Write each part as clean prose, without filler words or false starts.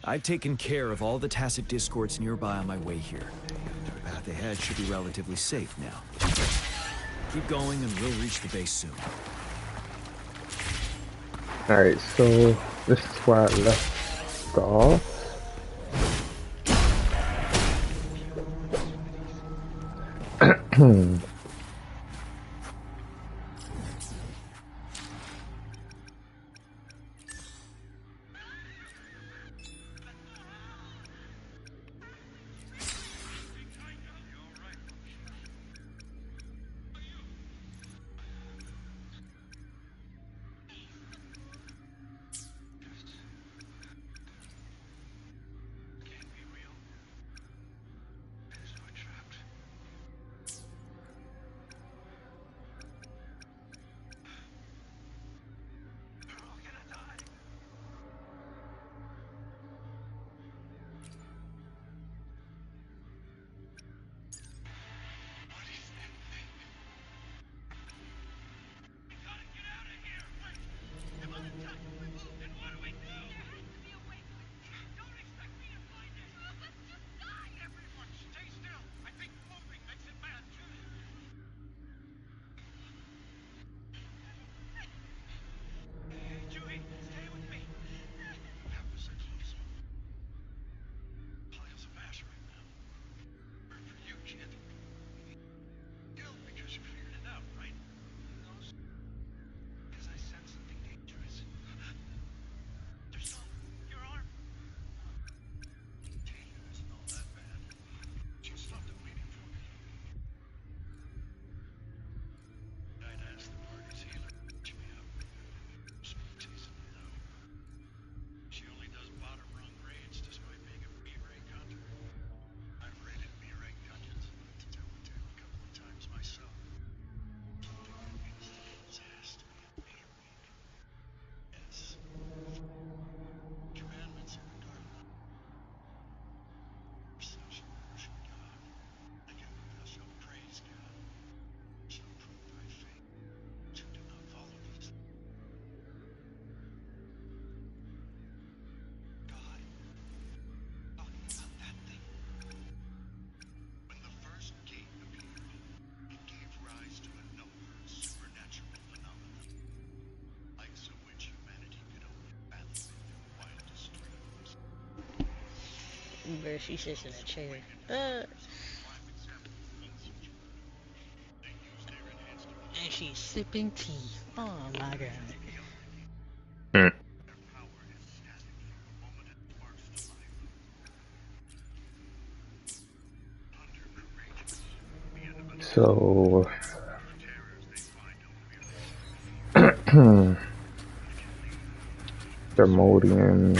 I've taken care of all the tacit discords nearby on my way here. The path ahead should be relatively safe now. Keep going and we'll reach the base soon. Alright, so this is where I left off. Where she sits in a chair. And she's sipping tea. Oh my god. So Thermodium.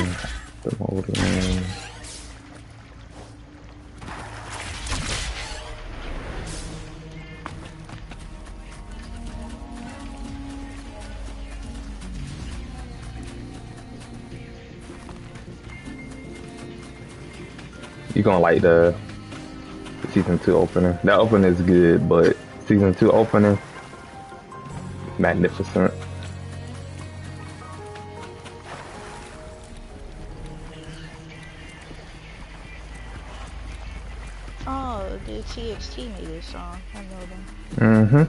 You gonna like the season 2 opening? That opening is good, but season 2 opening, magnificent. Oh, the TXT made this song. I know them.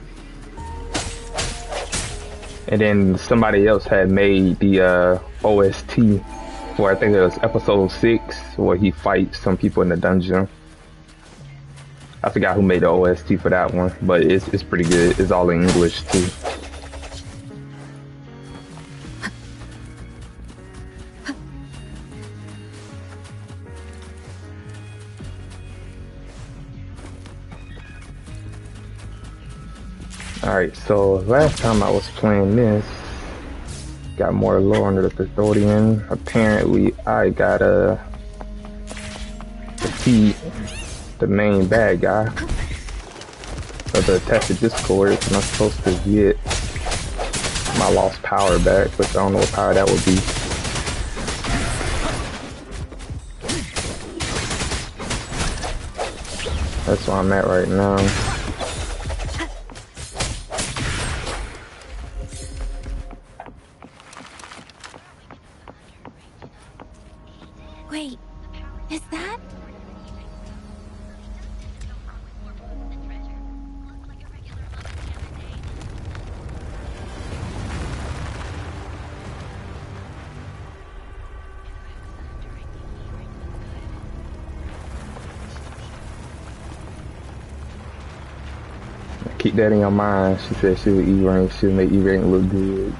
And then somebody else had made the OST for, I think it was episode 6, where he fights some people in the dungeon. I forgot who made the OST for that one, but it's pretty good. It's all in English too. Alright, so last time I was playing this, got more lore under the custodian. Apparently I gotta defeat the main bad guy of the tested discords, and I'm supposed to get my lost power back, which I don't know what power that would be. That's where I'm at right now. Wait, is that? Keep that in your mind. She said she would E-rank. She'll make E-rank look good.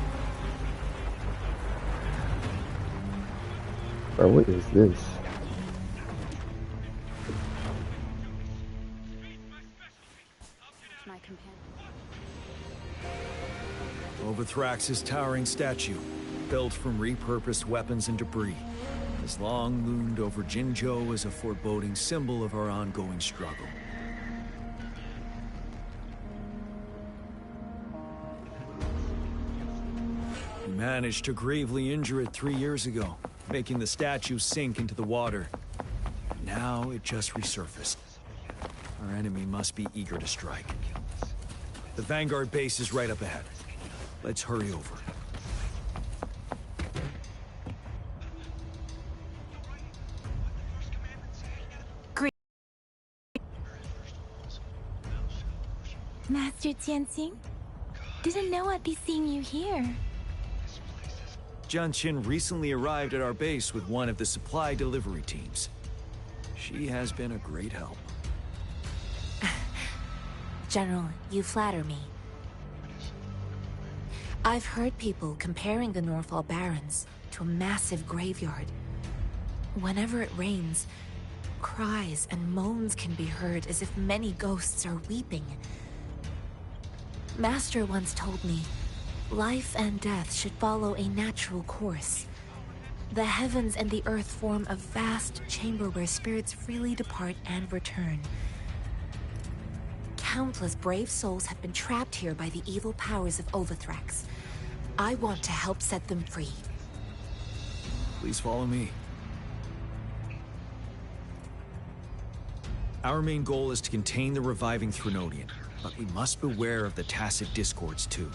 Bro, what is this? My companion. Overthrax's towering statue, built from repurposed weapons and debris, has long loomed over Jinzhou as a foreboding symbol of our ongoing struggle. We managed to gravely injure it 3 years ago, making the statue sink into the water. Now it just resurfaced. Our enemy must be eager to strike. The Vanguard base is right up ahead. Let's hurry over. Master Tianxing? Didn't know I'd be seeing you here. Jian Qin recently arrived at our base with one of the supply delivery teams. She has been a great help. General, you flatter me. I've heard people comparing the Norfall Barrens to a massive graveyard. Whenever it rains, cries and moans can be heard as if many ghosts are weeping. Master once told me, life and death should follow a natural course. The heavens and the earth form a vast chamber where spirits freely depart and return. Countless brave souls have been trapped here by the evil powers of Overthrax. I want to help set them free. Please follow me. Our main goal is to contain the reviving Threnodian, but we must beware of the tacit discords too.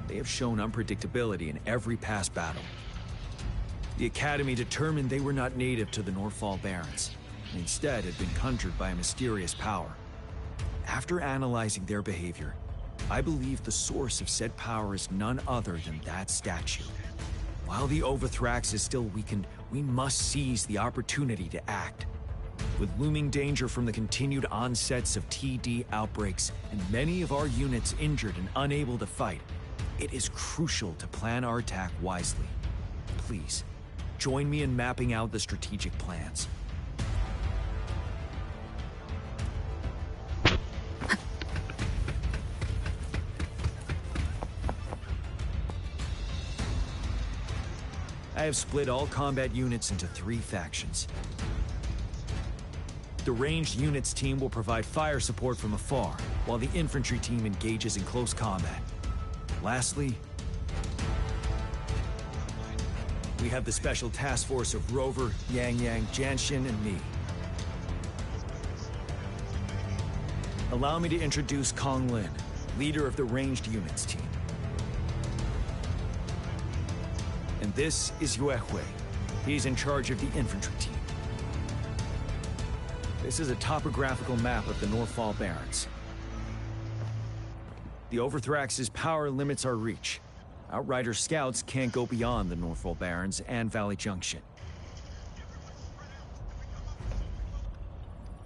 They have shown unpredictability in every past battle. The Academy determined they were not native to the Norfall Barrens, and instead had been conjured by a mysterious power. After analyzing their behavior, I believe the source of said power is none other than that statue. While the Overthrax is still weakened, we must seize the opportunity to act. With looming danger from the continued onsets of TD outbreaks, and many of our units injured and unable to fight, it is crucial to plan our attack wisely. Please, join me in mapping out the strategic plans. I have split all combat units into 3 factions. The ranged units team will provide fire support from afar, while the infantry team engages in close combat. Lastly, we have the special task force of Rover, Yang Yang, Janshin, and me. Allow me to introduce Kong Lin, leader of the ranged units team. And this is Yue Hui. He's in charge of the infantry team. This is a topographical map of the Norfall Barrens. The Overthrax's power limits our reach. Outrider scouts can't go beyond the Norfall Barrens and Valley Junction.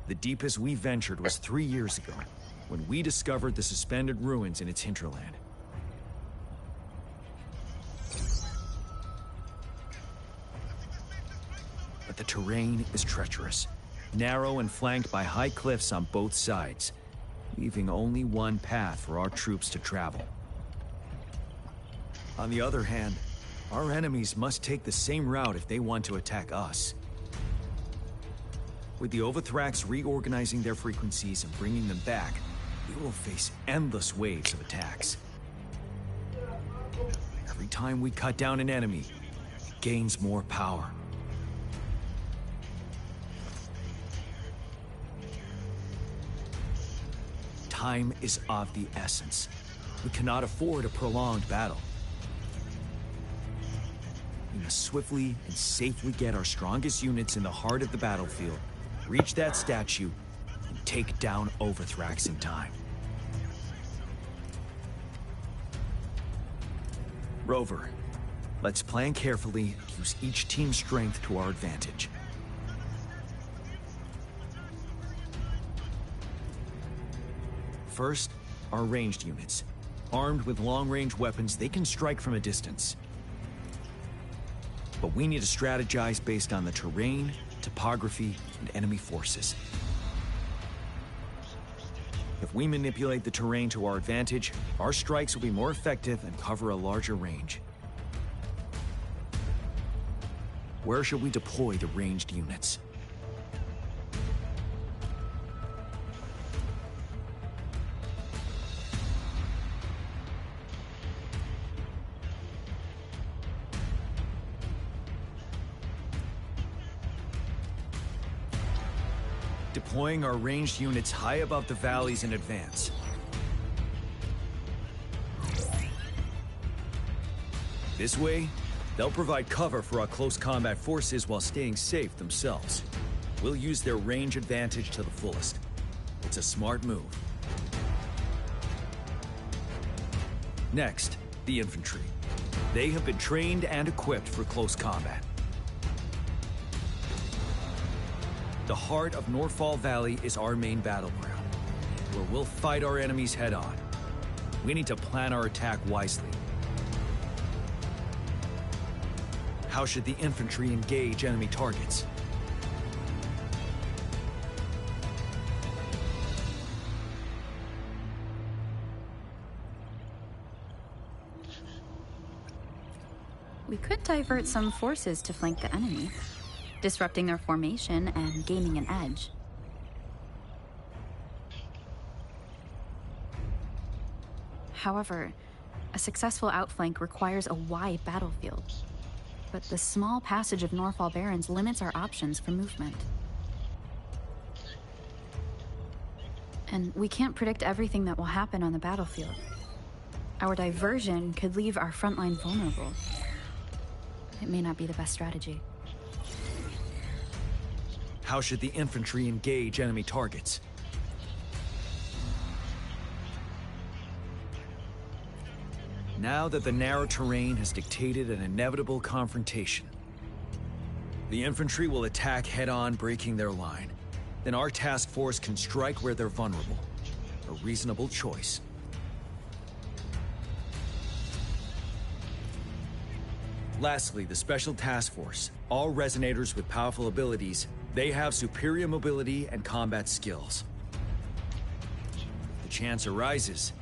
The deepest we ventured was 3 years ago, when we discovered the suspended ruins in its hinterland. But the terrain is treacherous, narrow and flanked by high cliffs on both sides, leaving only one path for our troops to travel. On the other hand, our enemies must take the same route if they want to attack us. With the Overthrax reorganizing their frequencies and bringing them back, we will face endless waves of attacks. Every time we cut down an enemy, it gains more power. Time is of the essence. We cannot afford a prolonged battle. We must swiftly and safely get our strongest units in the heart of the battlefield, reach that statue, and take down Overthrax in time. Rover, let's plan carefully and use each team's strength to our advantage. First, our ranged units. Armed with long-range weapons, they can strike from a distance. But we need to strategize based on the terrain, topography, and enemy forces. If we manipulate the terrain to our advantage, our strikes will be more effective and cover a larger range. Where should we deploy the ranged units? Deploying our ranged units high above the valleys in advance. This way, they'll provide cover for our close combat forces while staying safe themselves. We'll use their range advantage to the fullest. It's a smart move. Next, the infantry. They have been trained and equipped for close combat. The heart of Northfall Valley is our main battleground, where we'll fight our enemies head-on. We need to plan our attack wisely. How should the infantry engage enemy targets? We could divert some forces to flank the enemy, disrupting their formation and gaining an edge. However, a successful outflank requires a wide battlefield, but the small passage of Northfall Barrens limits our options for movement. And we can't predict everything that will happen on the battlefield. Our diversion could leave our front line vulnerable. It may not be the best strategy. How should the infantry engage enemy targets? Now that the narrow terrain has dictated an inevitable confrontation, the infantry will attack head-on, breaking their line. Then our task force can strike where they're vulnerable. A reasonable choice. Lastly, the Special Task Force. All resonators with powerful abilities, they have superior mobility and combat skills. If the chance arises,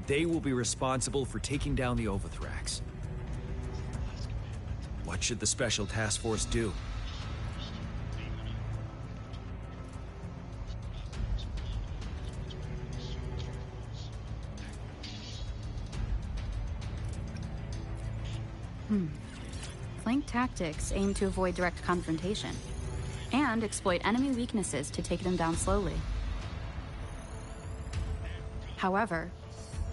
they will be responsible for taking down the Overthrax. What should the Special Task Force do? Flank tactics aim to avoid direct confrontation and exploit enemy weaknesses to take them down slowly. However,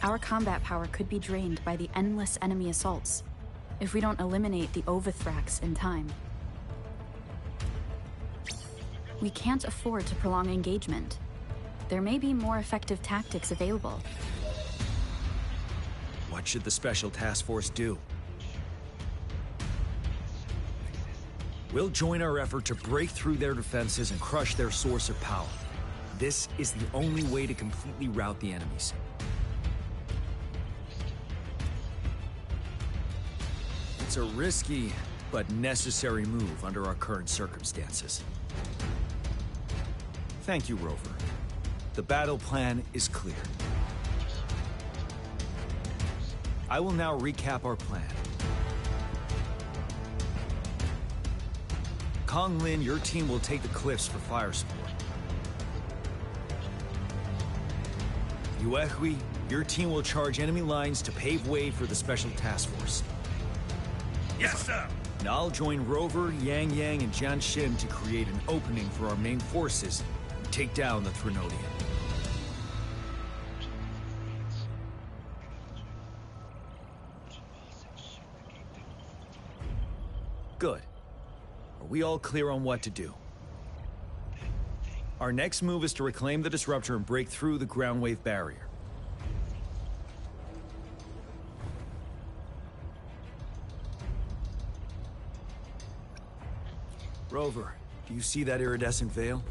our combat power could be drained by the endless enemy assaults if we don't eliminate the Overthrax in time. We can't afford to prolong engagement. There may be more effective tactics available. What should the Special Task Force do? We'll join our effort to break through their defenses and crush their source of power. This is the only way to completely rout the enemies. It's a risky, but necessary move under our current circumstances. Thank you, Rover. The battle plan is clear. I will now recap our plan. Kong Lin, your team will take the cliffs for fire support. Yuehui, your team will charge enemy lines to pave way for the Special Task Force. Yes, sir! And I'll join Rover, Yang Yang, and Jian Xin to create an opening for our main forces and take down the Threnodian. Good. Are we all clear on what to do? Our next move is to reclaim the disruptor and break through the ground wave barrier. Rover, do you see that iridescent veil?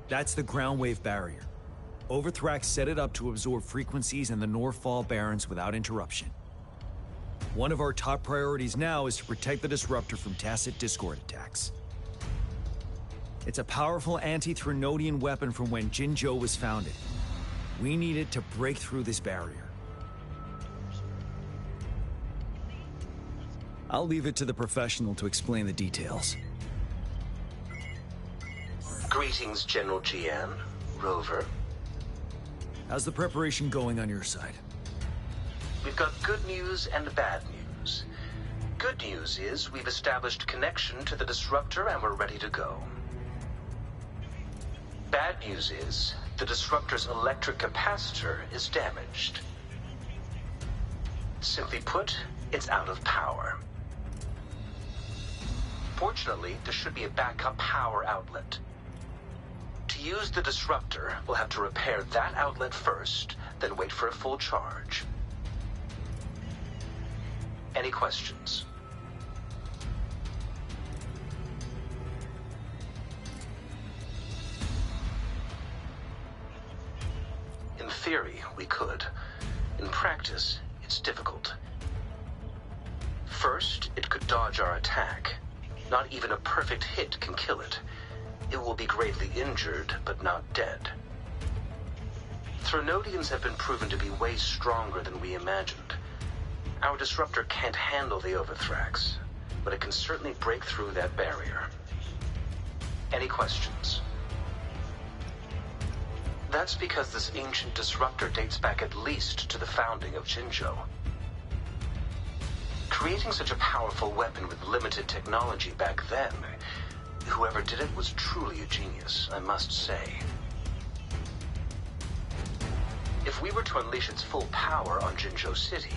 That's the ground wave barrier. Overthrax set it up to absorb frequencies in the Norfall Barrens without interruption. One of our top priorities now is to protect the disruptor from tacit discord attacks. It's a powerful anti-Threnodian weapon from when Jinzhou was founded. We need it to break through this barrier. I'll leave it to the professional to explain the details. Greetings, General Jian. Rover. How's the preparation going on your side? We've got good news and bad news. Good news is we've established connection to the disruptor and we're ready to go. Bad news is the disruptor's electric capacitor is damaged. Simply put, it's out of power. Fortunately, there should be a backup power outlet. To use the disruptor, we'll have to repair that outlet first, then wait for a full charge. Any questions? In theory, we could. In practice, it's difficult. First, it could dodge our attack. Not even a perfect hit can kill it. It will be gravely injured, but not dead. Threnodians have been proven to be way stronger than we imagined. Our disruptor can't handle the Overthrax, but it can certainly break through that barrier. Any questions? That's because this ancient disruptor dates back at least to the founding of Jinzhou. Creating such a powerful weapon with limited technology back then, whoever did it was truly a genius, I must say. If we were to unleash its full power on Jinzhou City,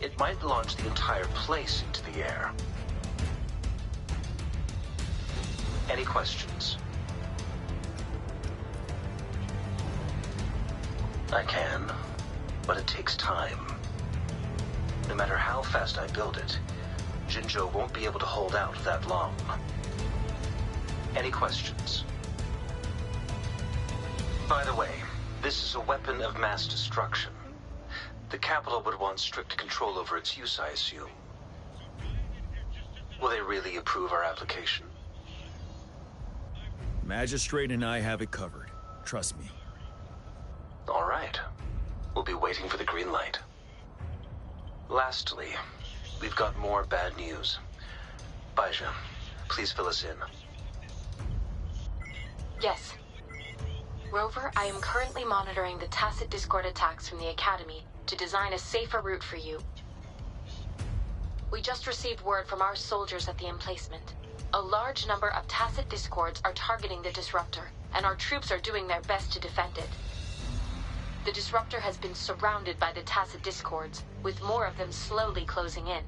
it might launch the entire place into the air. Any questions? I can, but it takes time. No matter how fast I build it, Jinzhou won't be able to hold out that long. Any questions? By the way, this is a weapon of mass destruction. The capital would want strict control over its use, I assume. Will they really approve our application? Magistrate and I have it covered. Trust me. All right. We'll be waiting for the green light. Lastly, we've got more bad news. Baizha, please fill us in. Yes. Rover, I am currently monitoring the tacit discord attacks from the Academy to design a safer route for you. We just received word from our soldiers at the emplacement. A large number of tacit discords are targeting the disruptor, and our troops are doing their best to defend it. The disruptor has been surrounded by the tacit discords, with more of them slowly closing in.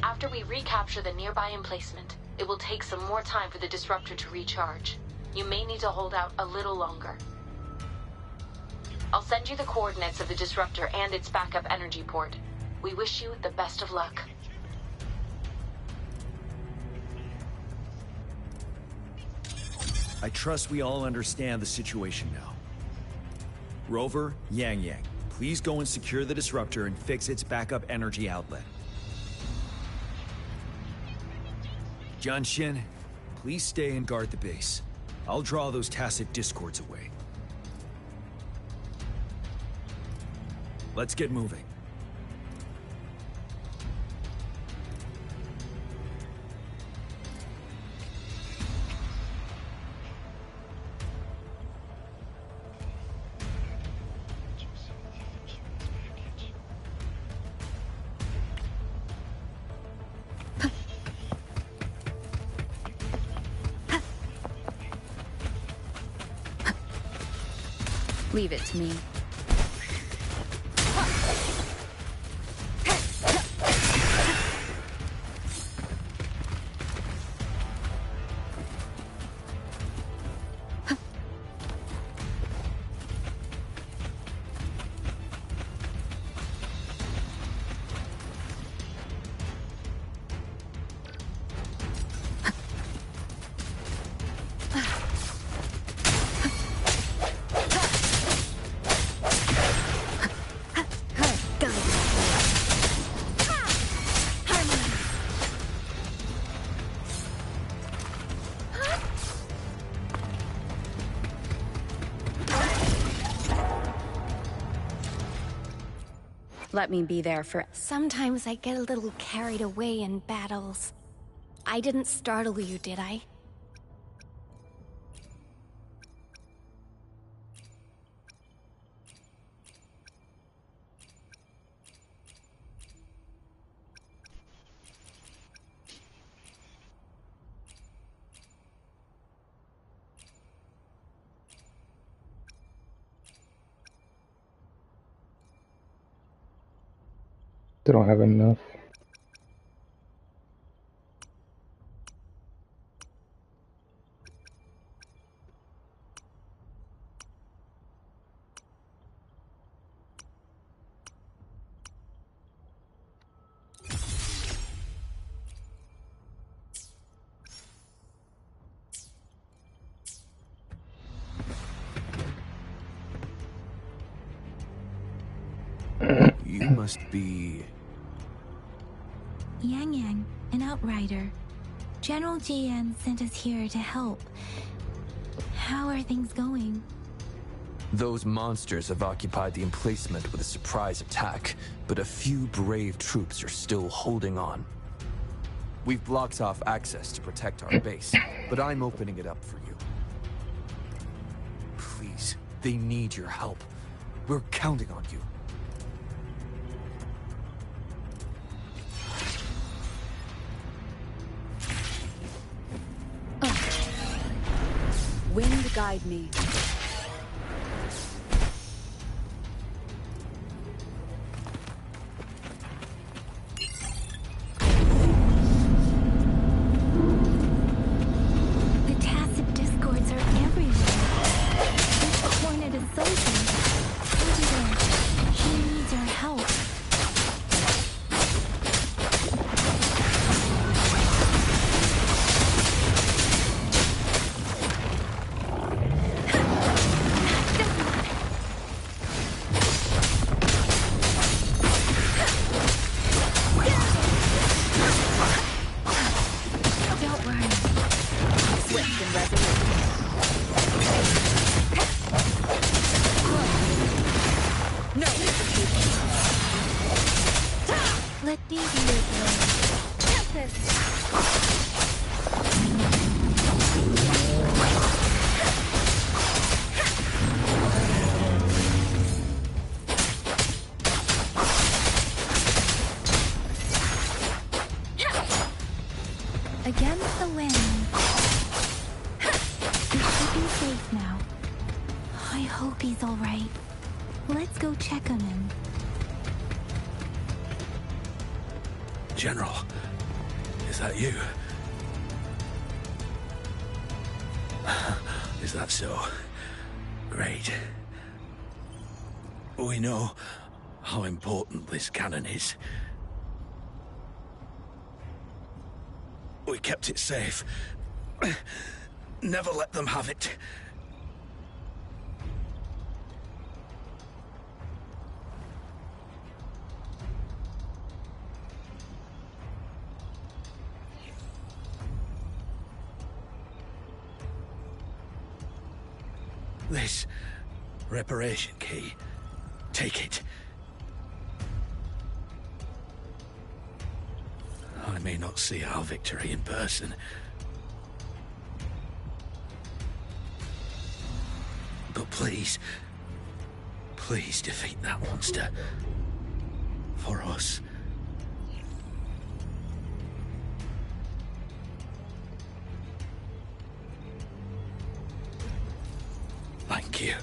After we recapture the nearby emplacement, it will take some more time for the disruptor to recharge. You may need to hold out a little longer. I'll send you the coordinates of the disruptor and its backup energy port. We wish you the best of luck. I trust we all understand the situation now. Rover, Yang, please go and secure the disruptor and fix its backup energy outlet. Jianxin, please stay and guard the base. I'll draw those tacit discords away. Let's get moving. Leave it to me. Let me be there for... Sometimes I get a little carried away in battles. I didn't startle you, did I? They don't have enough. You must be... Yang Yang, an outrider. General Jian sent us here to help. How are things going? Those monsters have occupied the emplacement with a surprise attack, but a few brave troops are still holding on. We've blocked off access to protect our base, but I'm opening it up for you. Please, they need your help. We're counting on you. Wind guide me. The tacit discords are everywhere. This hornet is soldier. Over there. He needs our help. Don't worry. Swift and resolute. No hesitation. Let me be your blade. Against the wind. He should be safe now. I hope he's alright. Let's go check on him. General, is that you? Is that so? Great. We know how important this cannon is. We kept it safe. Never let them have it. This reparation key. Take it. I may not see our victory in person, but please, please defeat that monster. For us. Thank you.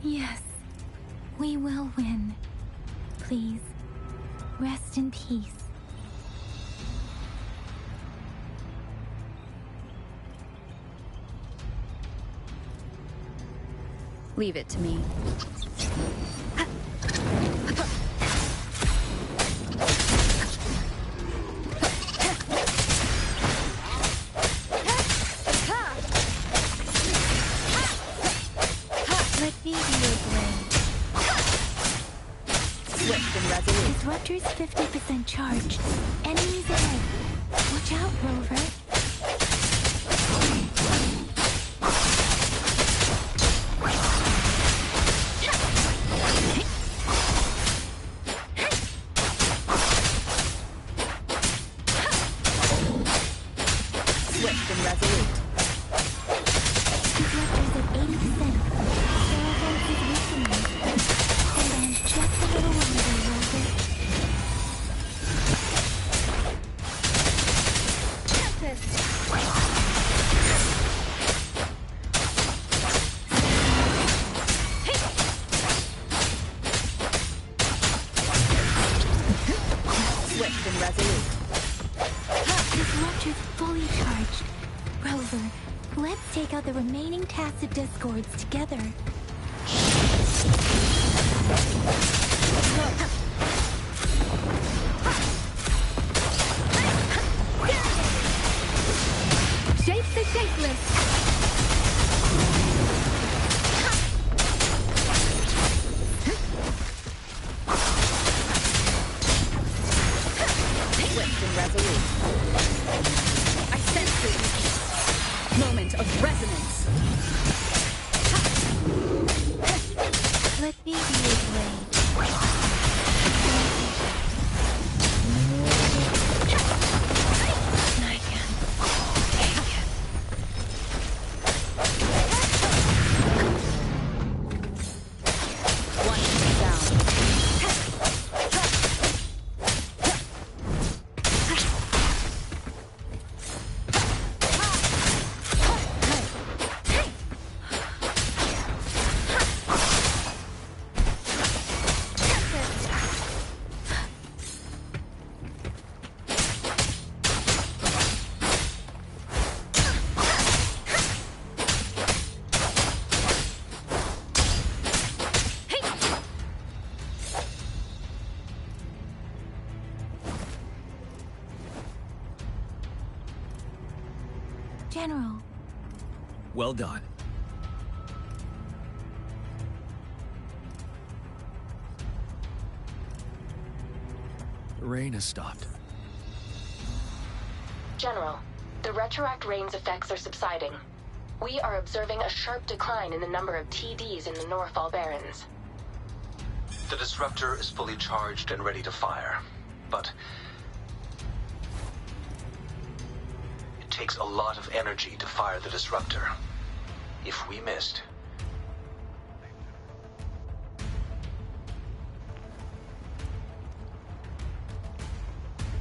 Yes, we will win. Please, rest in peace. Leave it to me. Let me be your blade. Swift and Disruptor's 50% charged. Enemies ahead. Watch out, Rover. Swift and resolute. Disruptor's at 80%. Their offense is weakening. Hold on just a little longer, Rover. Swift and resolute. Disruptor's fully charged. Rover, let's take out the remaining tacit discords together. Shape the shapeless. Swift and resolute. I sense your weakness. Moment of resonance. Let me be your blade. I can take it. One down. General, Well done. The rain has stopped. General, the retroact rain's effects are subsiding. We are observing a sharp decline in the number of TDs in the Norfall Barrens. The disruptor is fully charged and ready to fire, but it takes a lot of energy to fire the disruptor. If we missed,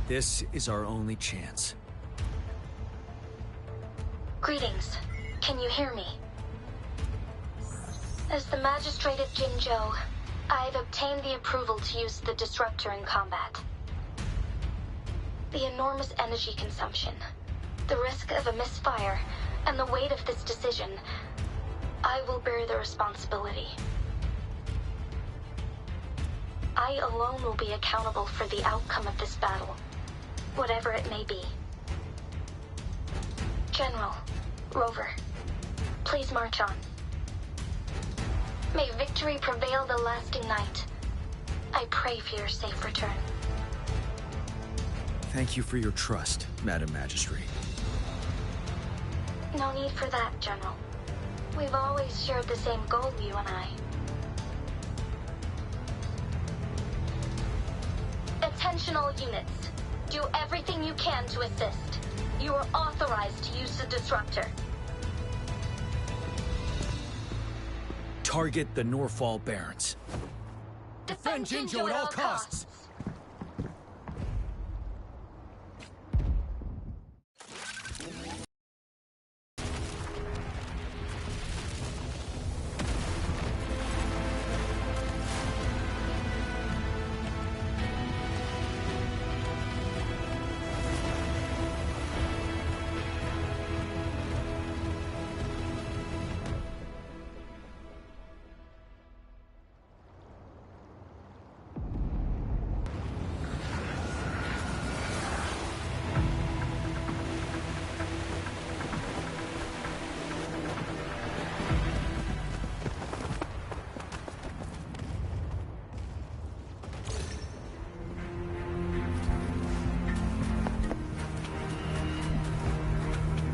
This is our only chance. Greetings. Can you hear me? As the Magistrate of Jinzhou, I've obtained the approval to use the disruptor in combat. The enormous energy consumption, the risk of a misfire, and the weight of this decision, I will bear the responsibility. I alone will be accountable for the outcome of this battle, whatever it may be. General, Rover, please march on. May victory prevail the lasting night. I pray for your safe return. Thank you for your trust, Madam Magistrate. No need for that, General. We've always shared the same goal, you and I. Attention all units. Do everything you can to assist. You are authorized to use the disruptor. Target the Norfall Barrens. Defend Jinzhou at all costs.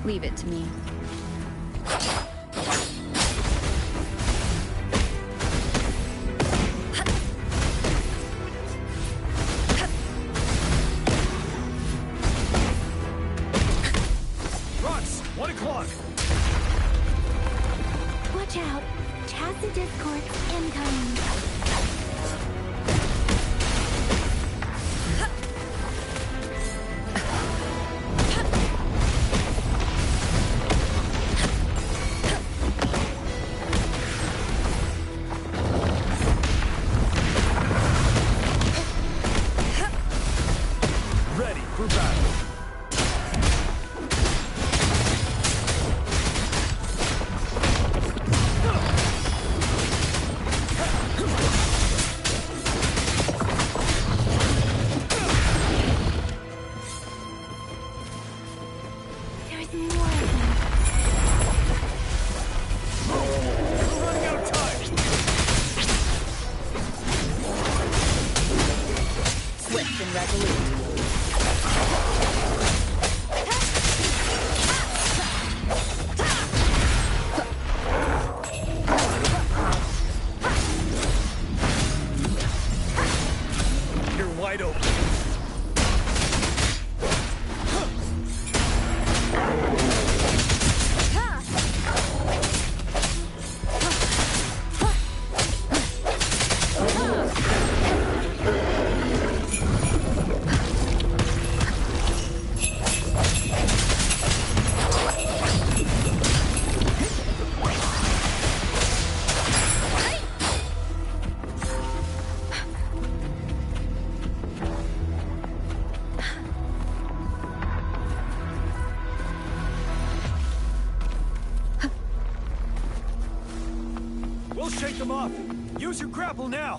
Leave it to me. Rocks, 1 o'clock. Watch out. Tacit Discord incoming. Ready for battle. There's more of them. We're running out of time. Swift and resolute. You're wide open. We'll shake them off. Use your grapple now.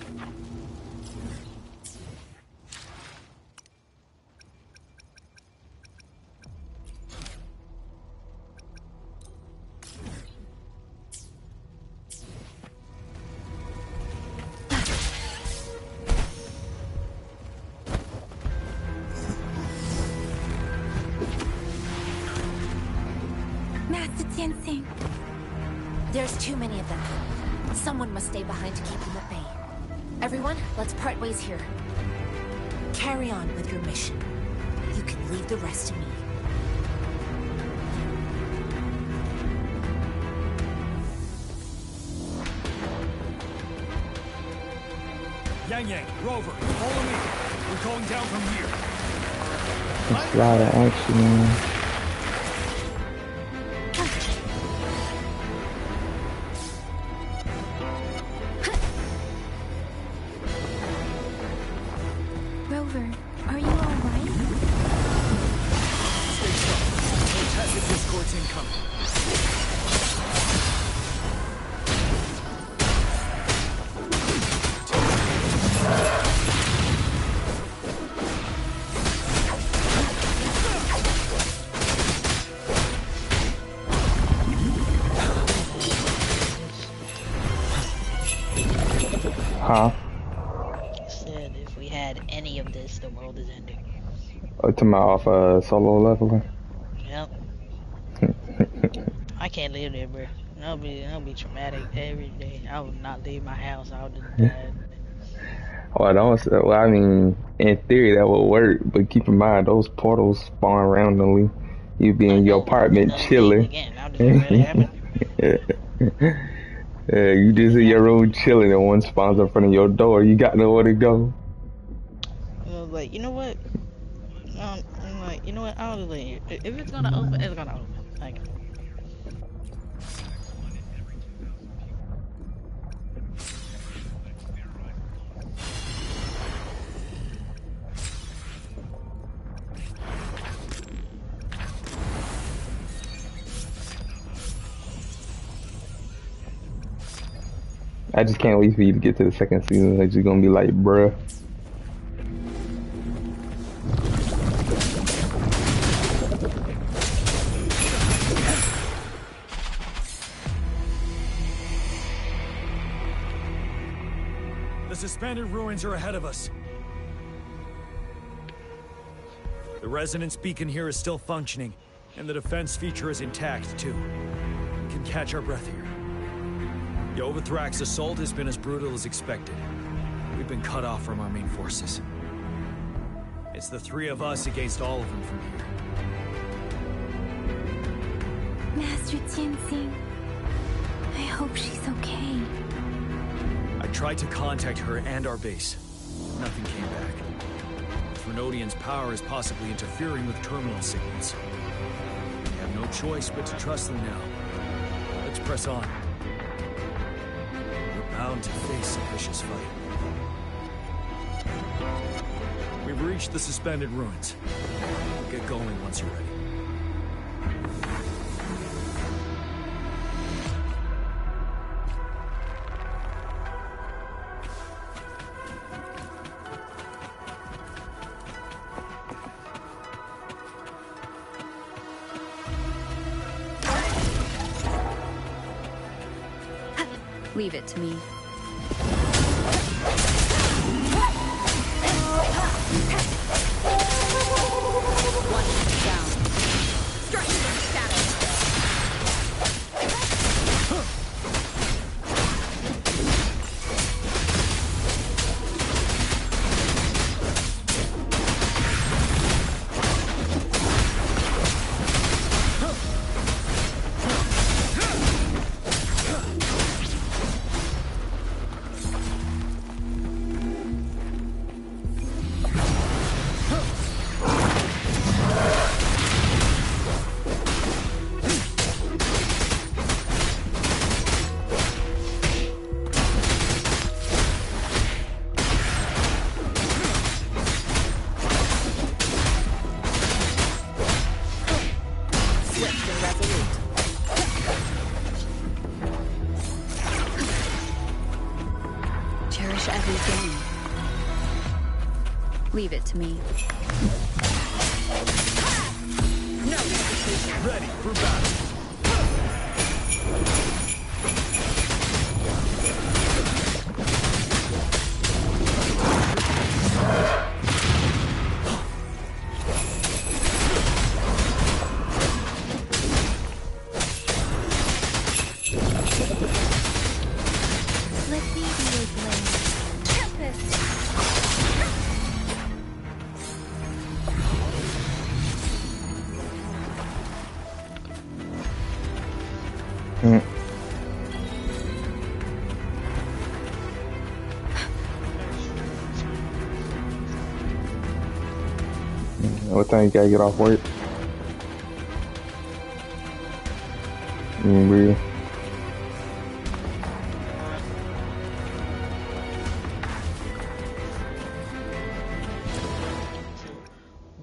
Master Tensing. There's too many of them. Someone must stay behind to keep them at bay. Everyone, let's part ways here. Carry on with your mission. You can leave the rest to me. Yang Yang, Rover, follow me. We're going down from here. There's a lot of action, man. Rover, are you alright? Stay strong. No tacit discords incoming. Huh? Said if we had any of this, the world is ending. To my off solo leveling. Yep. I can't live there, bro. That'll be traumatic every day. I would not leave my house. I would just die. Well, I mean, in theory that would work, but keep in mind those portals spawn randomly. You be in your apartment chilling. Yeah, you just in your room chilling, and one spawns in front of your door. You got nowhere to go. Like, you know what? I'm like, you know what? I'll leave. If it's gonna open, it's gonna open. Like. I just can't wait for you to get to the second season. It's just gonna be like, bruh. The suspended ruins are ahead of us. The resonance beacon here is still functioning. And the defense feature is intact, too. We can catch our breath here. The Overthrak's assault has been as brutal as expected. We've been cut off from our main forces. It's the three of us against all of them from here. Master Tenzing, I hope she's okay. I tried to contact her and our base. Nothing came back. Thrunodian's power is possibly interfering with terminal signals. We have no choice but to trust them now. Let's press on. We're bound to face a vicious fight. We've reached the suspended ruins. We'll get going once you're ready. Leave it to me. One down. Striking from shadow. Leave it to me. No hesitation. Ready for battle. What time you gotta get off work? Really?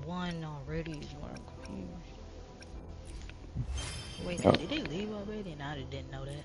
One already is what I'm confused. Wait, Oh. did they leave already? And I didn't know that.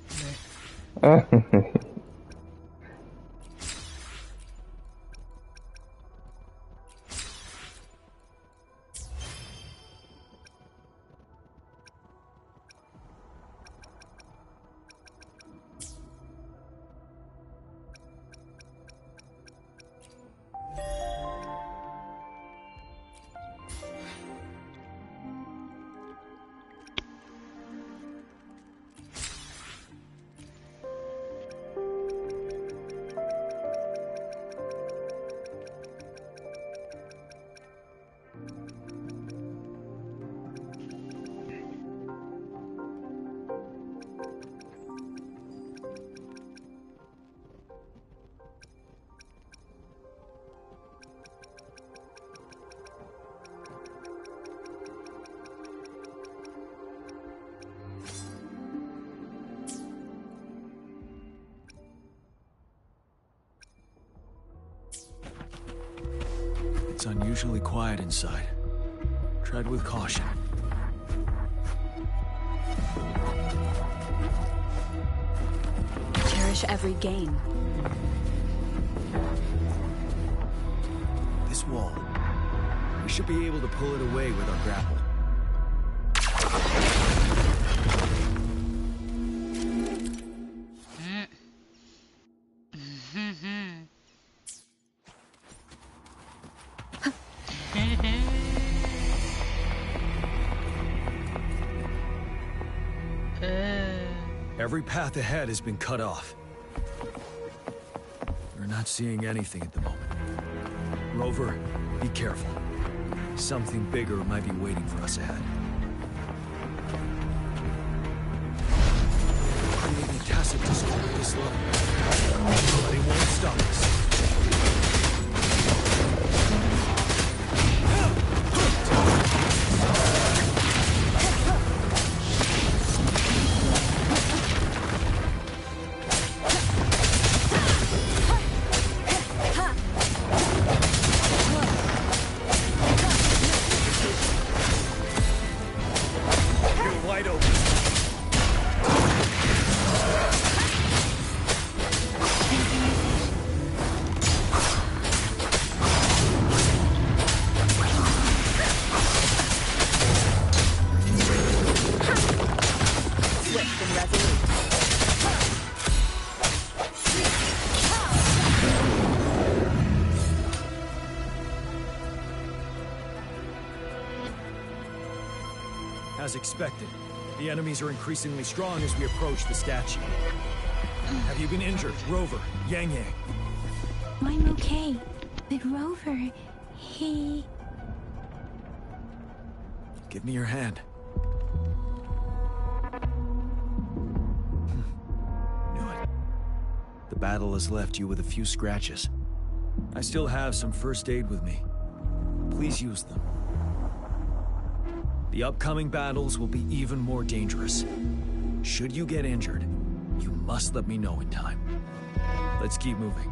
It's unusually quiet inside. Tread with caution. Cherish every gain. This wall. We should be able to pull it away with our grapple. Every path ahead has been cut off. We're not seeing anything at the moment. Rover, be careful. Something bigger might be waiting for us ahead. Creating a tacit discord at this level. But it won't stop us. As expected, the enemies are increasingly strong as we approach the statue. Have you been injured, Rover, Yang Yang? I'm okay, but Rover, he... Give me your hand. Knew it. The battle has left you with a few scratches. I still have some first aid with me. Please use them. The upcoming battles will be even more dangerous. Should you get injured, you must let me know in time. Let's keep moving.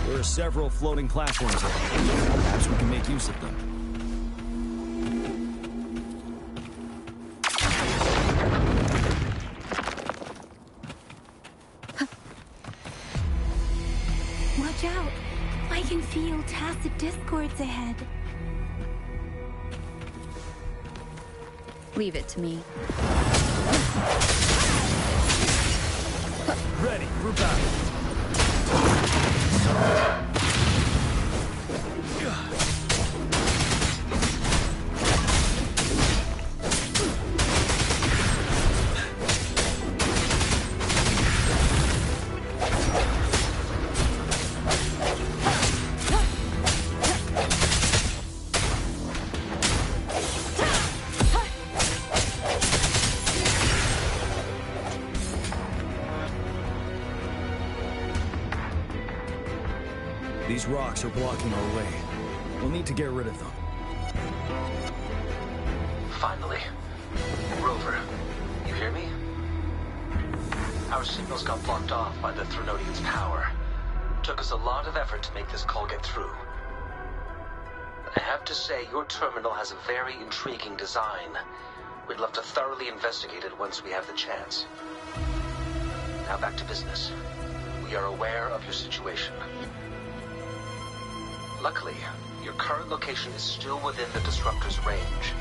There are several floating platforms here. Perhaps we can make use of them. Watch out! I can feel tacit discords ahead. Leave it to me. Ready for battle. These rocks are blocking our way. We'll need to get rid of them. Finally. Rover, you hear me? Our signals got blocked off by the Threnodian's power. Took us a lot of effort to make this call get through. I have to say, your terminal has a very intriguing design. We'd love to thoroughly investigate it once we have the chance. Now back to business. We are aware of your situation. Luckily, your current location is still within the Disruptor's range.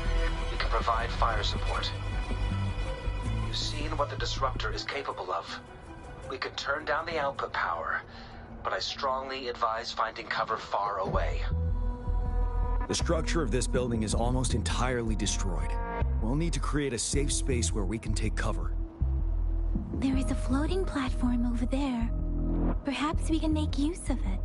We can provide fire support. You've seen what the Disruptor is capable of. We can turn down the output power, but I strongly advise finding cover far away. The structure of this building is almost entirely destroyed. We'll need to create a safe space where we can take cover. There is a floating platform over there. Perhaps we can make use of it.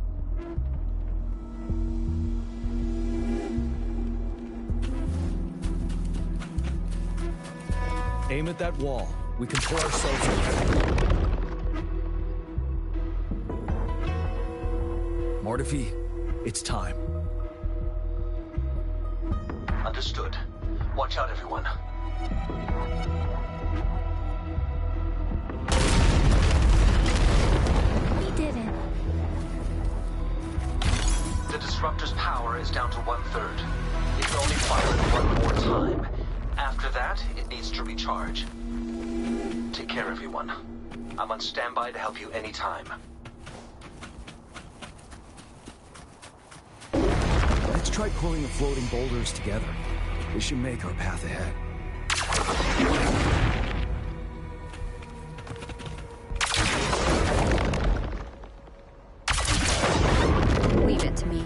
Aim at that wall. We can pour ourselves over. Mortefi, it's time. Understood. Watch out, everyone. We did it. The Disruptor's power is down to 1/3. It can only fire it one more time. After that, it needs to recharge. Take care, everyone. I'm on standby to help you anytime. try pulling the floating boulders together. This should make our path ahead. Leave it to me.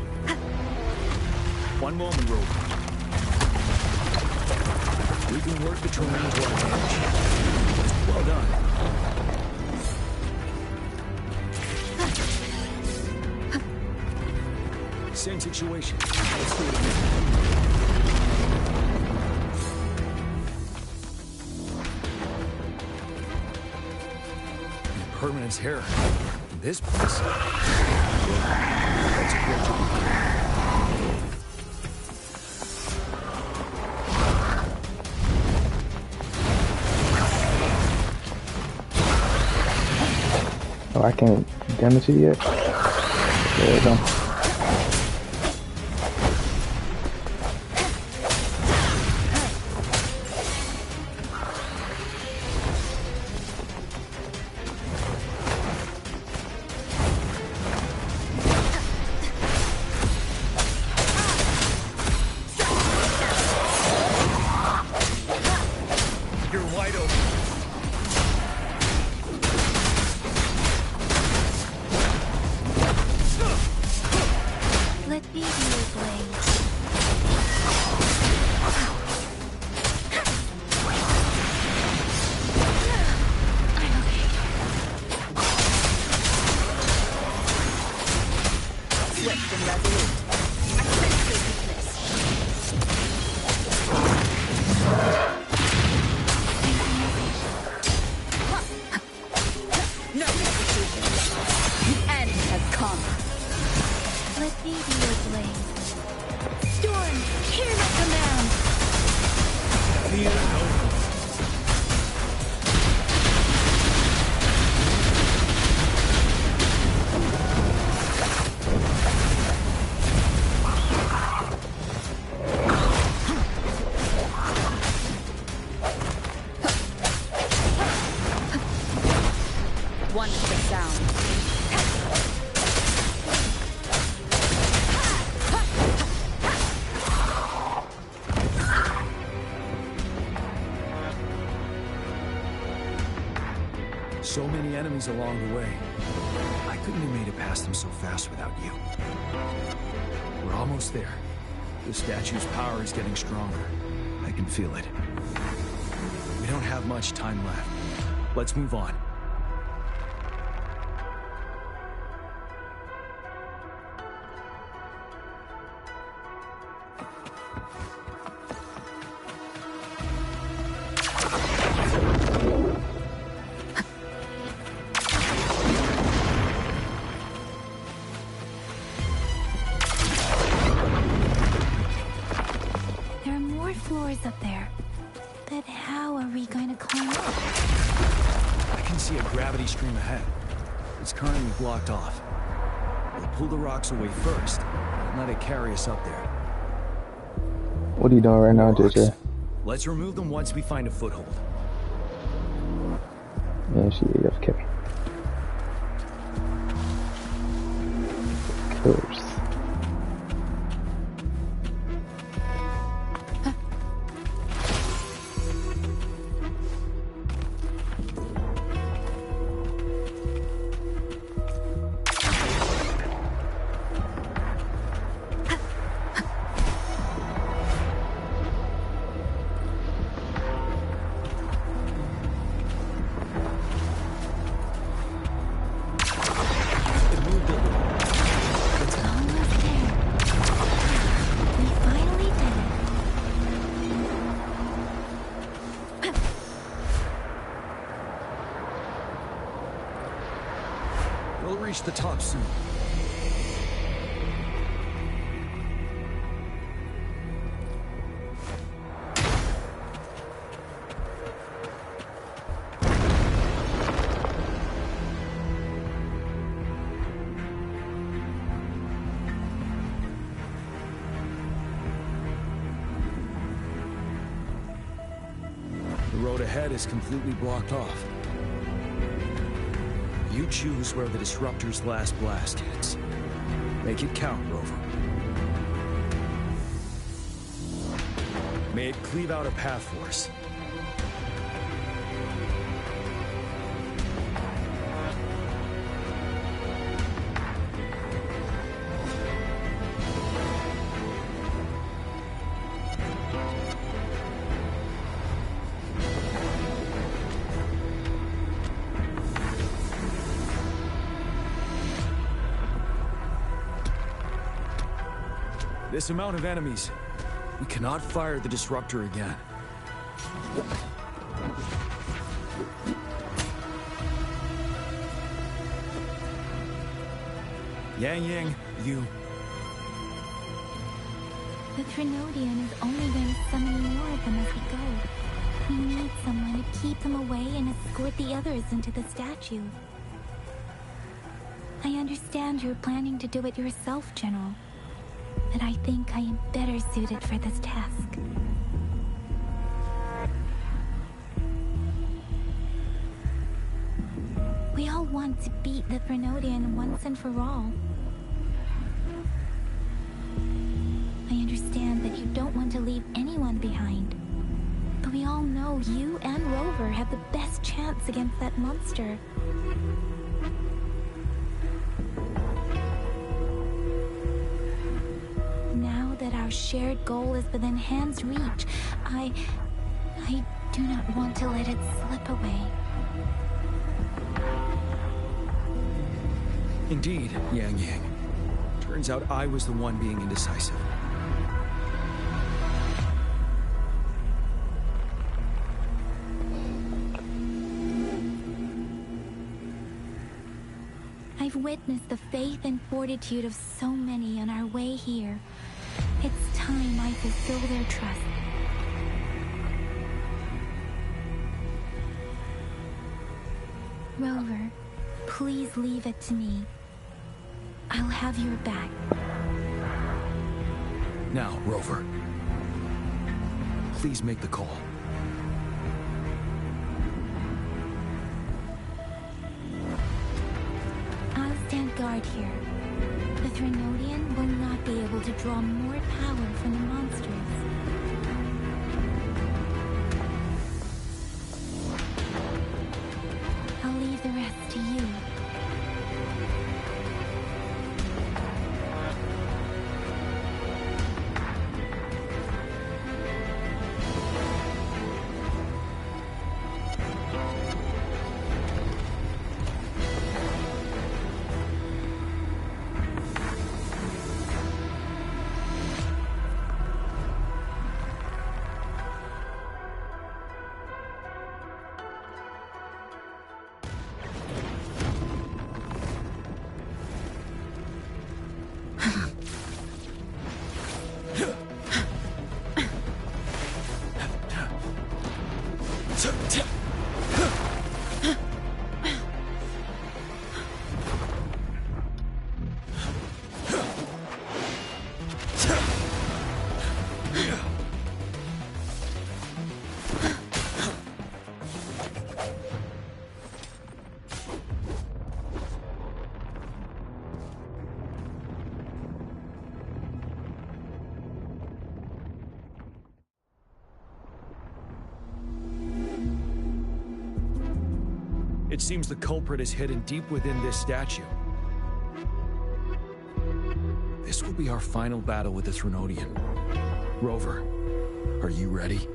One moment, Rover. We can work the terrain to our advantage. Well done. Same situation. Let's do it again. Permanence here. In this place. Let's approach it. Oh, I can't damage it yet. There we go. So many enemies along the way. I couldn't have made it past them so fast without you. We're almost there. The statue's power is getting stronger. I can feel it. We don't have much time left. Let's move on. Up there. But how are we going to climb up? I can see a gravity stream ahead. It's currently blocked off. We'll pull the rocks away first and let it carry us up there. What are you doing right now, JJ? Let's remove them once we find a foothold. Yeah, she AFK. Of course. We'll reach the top soon. The road ahead is completely blocked off. You choose where the Disruptor's last blast hits. Make it count, Rover. May it cleave out a path for us. This amount of enemies. We cannot fire the disruptor again. Yang, you... The Trinodian is only going to summon more of them as we go. We need someone to keep them away and escort the others into the statue. I understand you're planning to do it yourself, General. But I think I am better suited for this task. We all want to beat the Trinodian once and for all. I understand that you don't want to leave anyone behind. But we all know you and Rover have the best chance against that monster. Now that our shared goal is within hand's reach, I do not want to let it slip away. Indeed, Yang. Turns out I was the one being indecisive. I've witnessed the faith and fortitude of so many on our way here. It's time I fulfill their trust. Rover, please leave it to me. I'll have your back. Now, Rover. Please make the call. I'll stand guard here. The Trinodian will not be able to draw more power from the monsters. I'll leave the rest to you. It seems the culprit is hidden deep within this statue. This will be our final battle with the Trinodian. Rover, are you ready?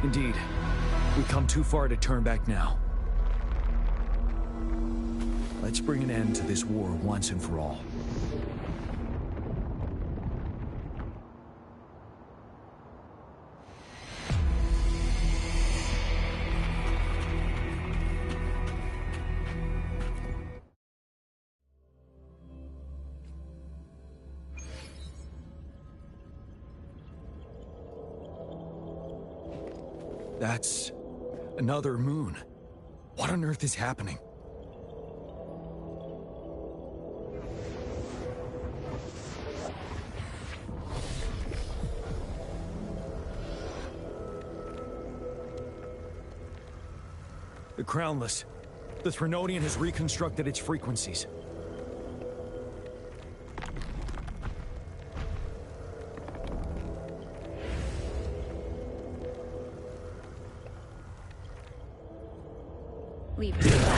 Indeed. We've come too far to turn back now. Let's bring an end to this war once and for all. That's another moon. What on earth is happening? The Crownless. The Threnodian has reconstructed its frequencies. Leave it.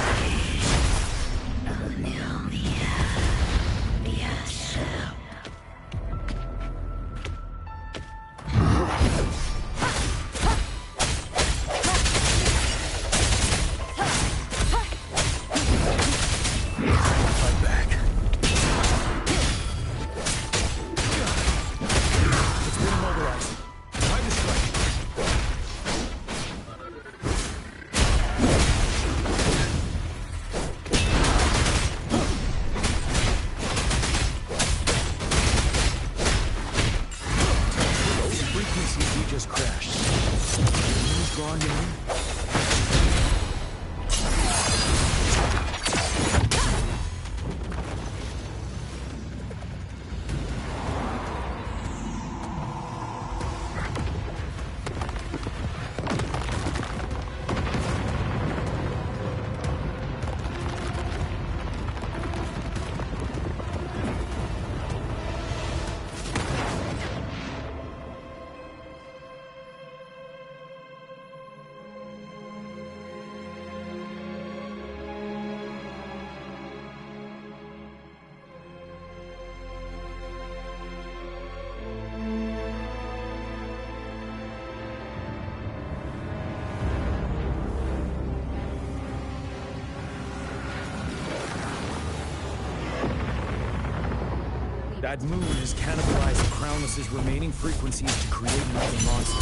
That moon has cannibalized the Crownless's remaining frequencies to create another monster.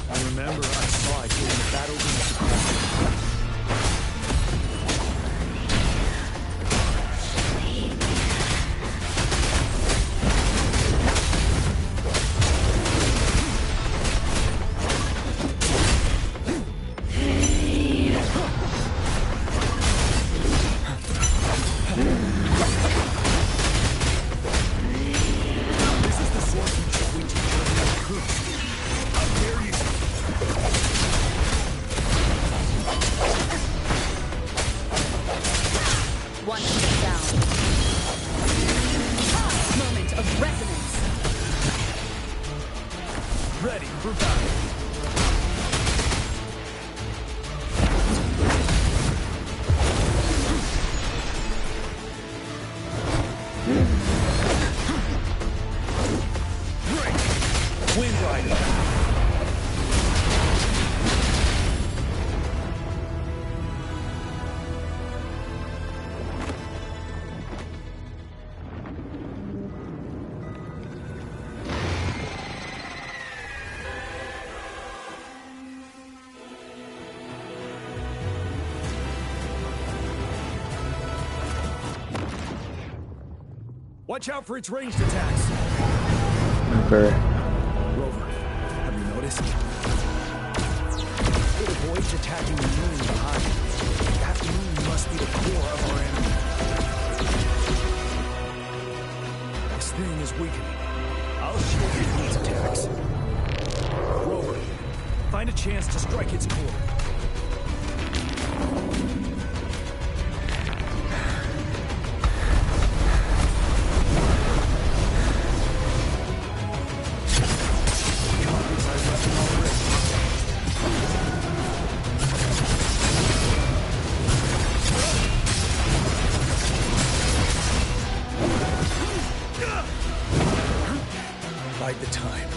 I remember I saw it during the battle beneath the Crown. Watch out for its ranged attacks. Okay. Rover, have you noticed? It avoids attacking the moon behind. That moon must be the core of our enemy. This thing is weakening. I'll shield you from its attacks. Rover, find a chance to strike its core. Bide the time.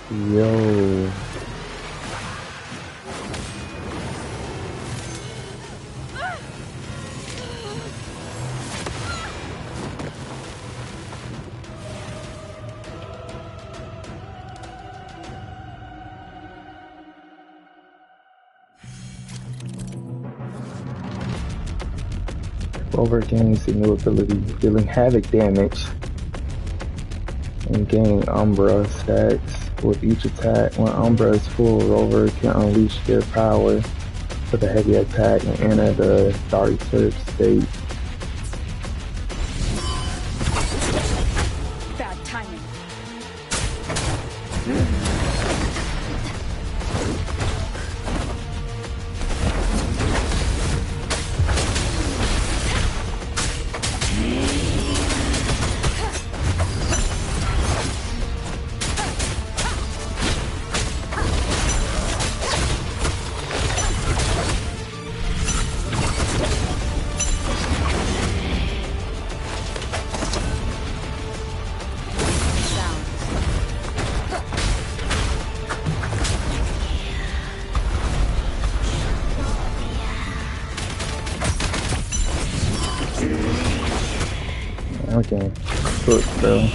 Yo. Rover gains a new ability, dealing havoc damage and gaining Umbra stats with each attack. When Umbra is full, Rover can unleash their power with a heavy attack and enter the Dark Surge state. Bad timing. Okay, good, bro.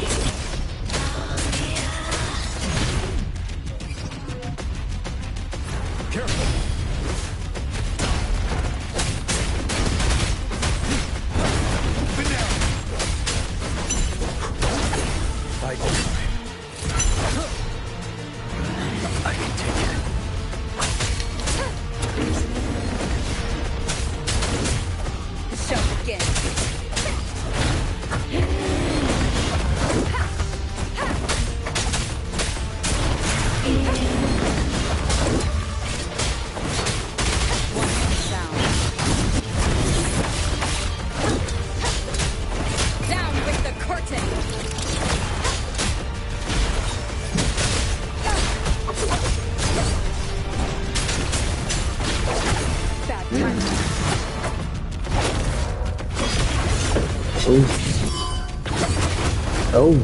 Oh.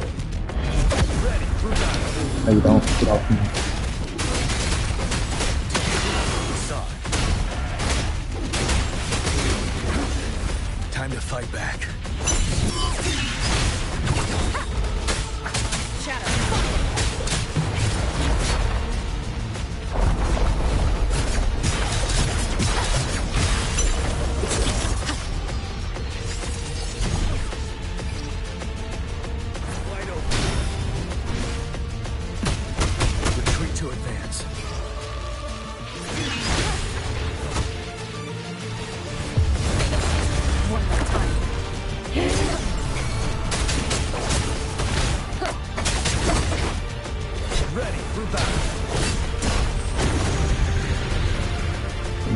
No, you don't. Get off me. Time to fight back.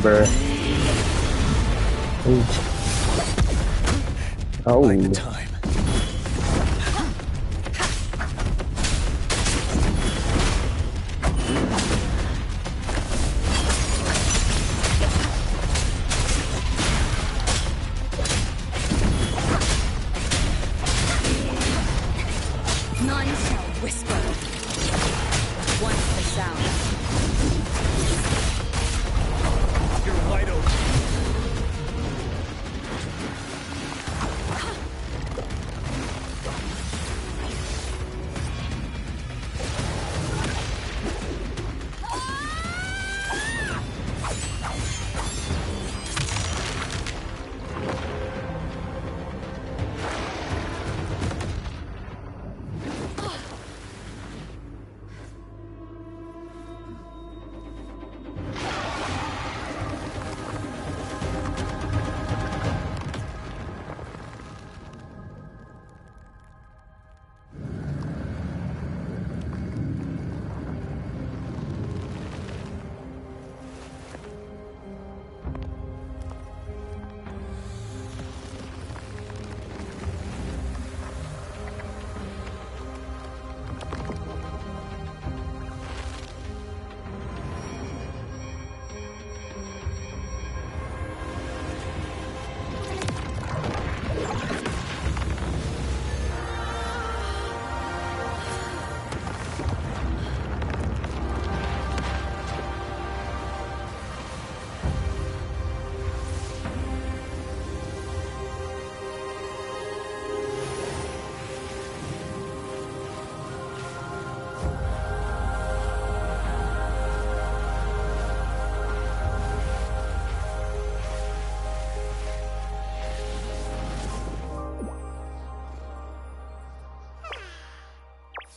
Bruh. Ooh. Oh. Like the time. None shall whisper. Once the sound. You're wide open.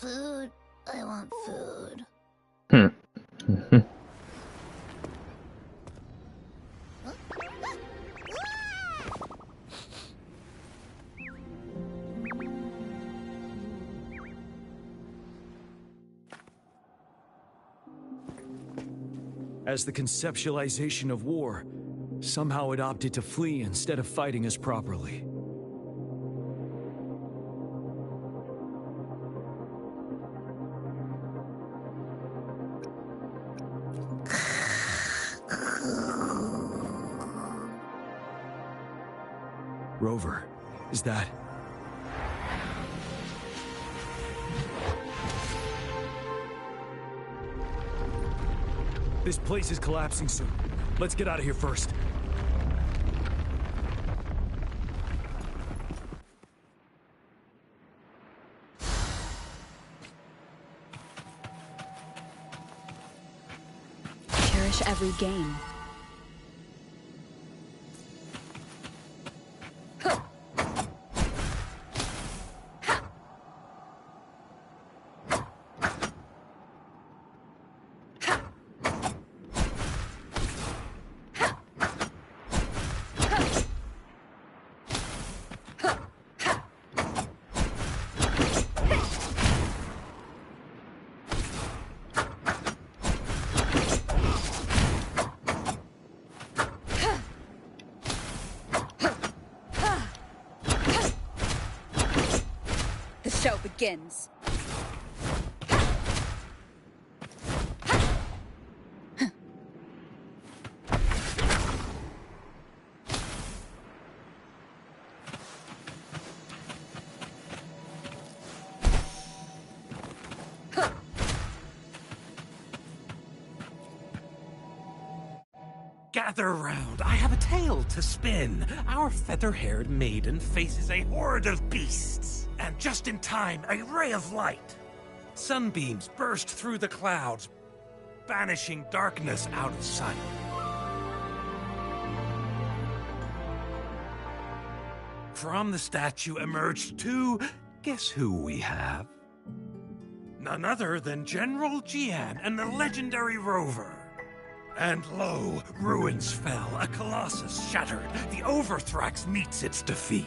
food. I want food. As the conceptualization of war, somehow it opted to flee instead of fighting us properly. Rover, is that... This place is collapsing soon. Let's get out of here first. Cherish every gain. The show begins. Gather round, I have a tale to spin. Our feather-haired maiden faces a horde of beasts. And just in time, a ray of light. Sunbeams burst through the clouds, banishing darkness out of sight. From the statue emerged two... Guess who we have? None other than General Jian and the legendary Rover. And lo, ruins fell, a colossus shattered, the Overthrax meets its defeat.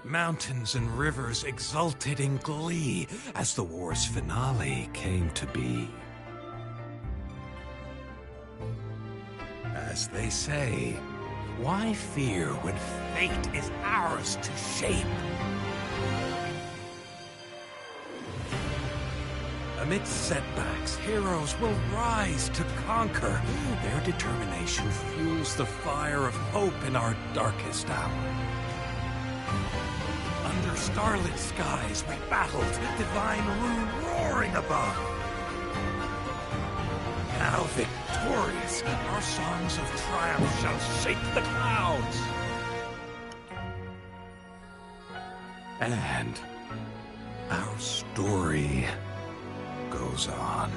Mountains and rivers exulted in glee as the war's finale came to be. As they say, why fear when fate is ours to shape? Amidst setbacks, heroes will rise to conquer. Their determination fuels the fire of hope in our darkest hour. Under starlit skies we battled, divine rune roaring above. Now victorious, our songs of triumph shall shake the clouds. And our story goes on.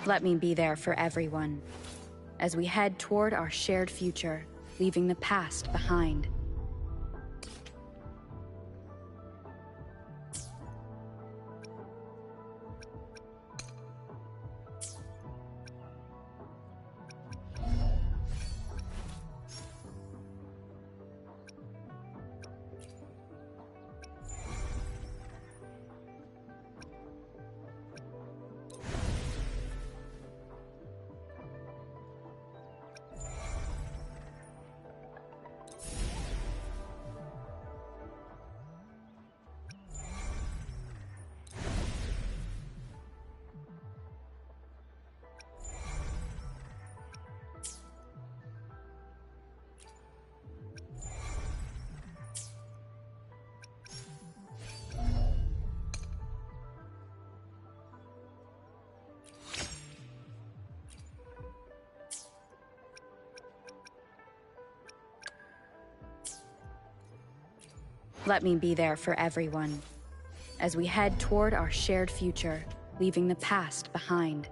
Let me be there for everyone, as we head toward our shared future, leaving the past behind. Let me be there for everyone, as we head toward our shared future, leaving the past behind.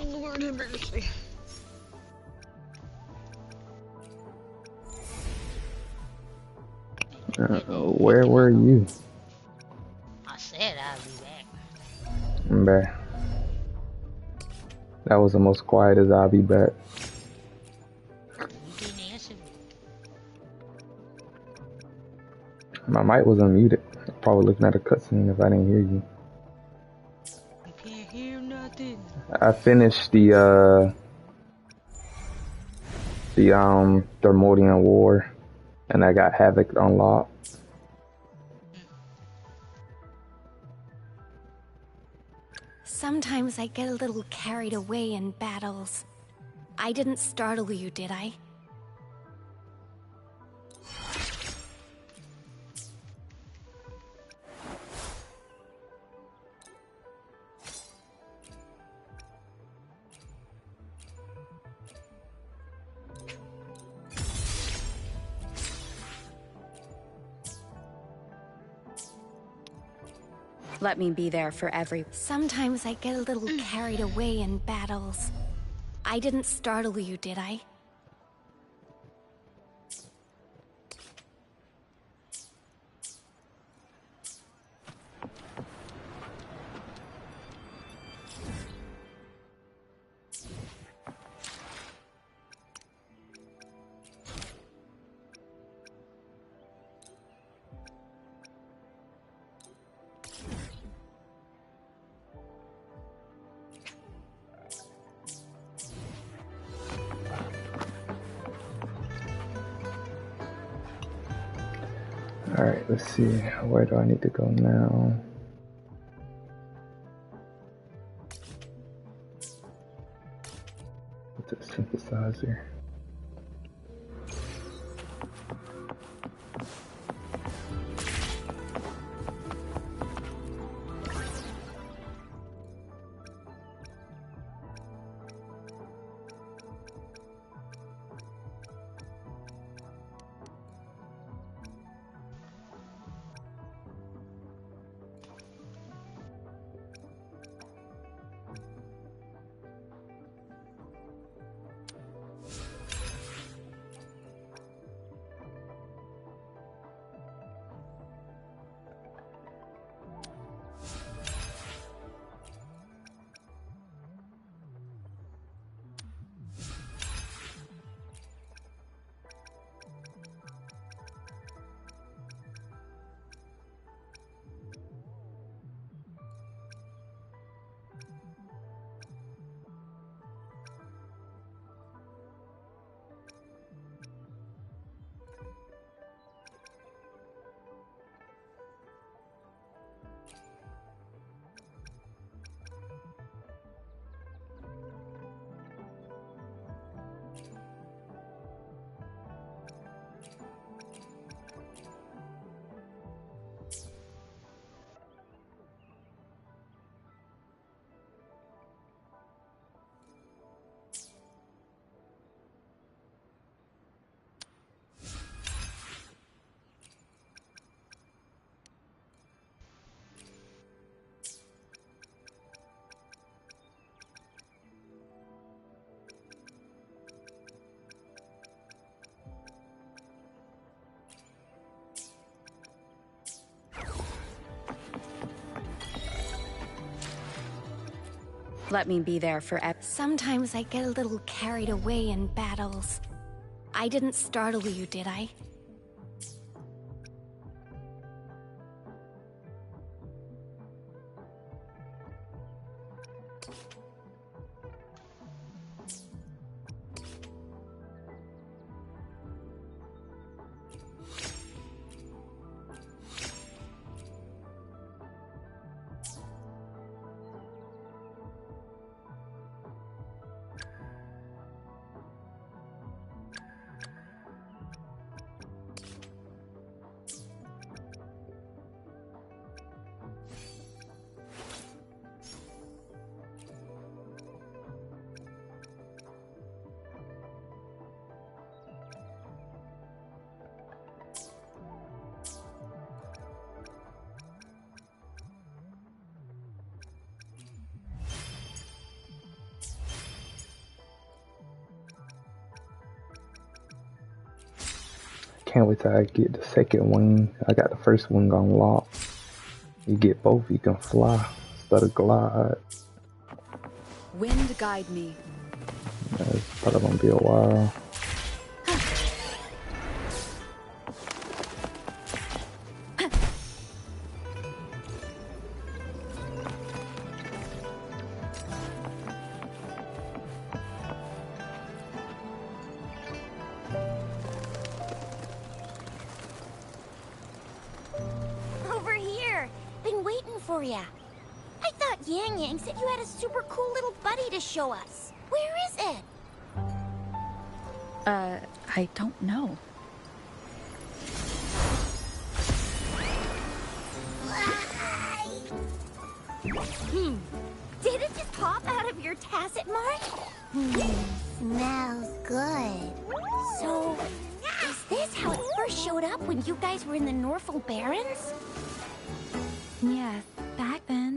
Lord have mercy. Where were you? I said I'd be back. Bruh. That was the most quiet as I'll be back. You didn't answer me. My mic was unmuted. Probably looking at a cutscene if I didn't hear you. You can't hear nothing. I finished the Thermodian War, and I got Havoc unlocked. Sometimes I get a little carried away in battles. I didn't startle you, did I? Let me be there for every... Sometimes I get a little carried away in battles. I didn't startle you, did I? Alright, let's see. Where do I need to go now? What's a synthesizer? Let me be there for Sometimes I get a little carried away in battles. I didn't startle you, did I? Can't wait till I get the second wing. I got the first wing unlocked. You get both, you can fly instead of glide. Wind guide me. It's probably gonna be a while. Over here! Been waiting for ya. I thought Yang Yang said you had a super cool little buddy to show us. Where is it? I don't know. Did it just pop out of your tacit mark? Smells good. So, is this how it first showed up when you guys were in the Norful Barrens? Yes, back then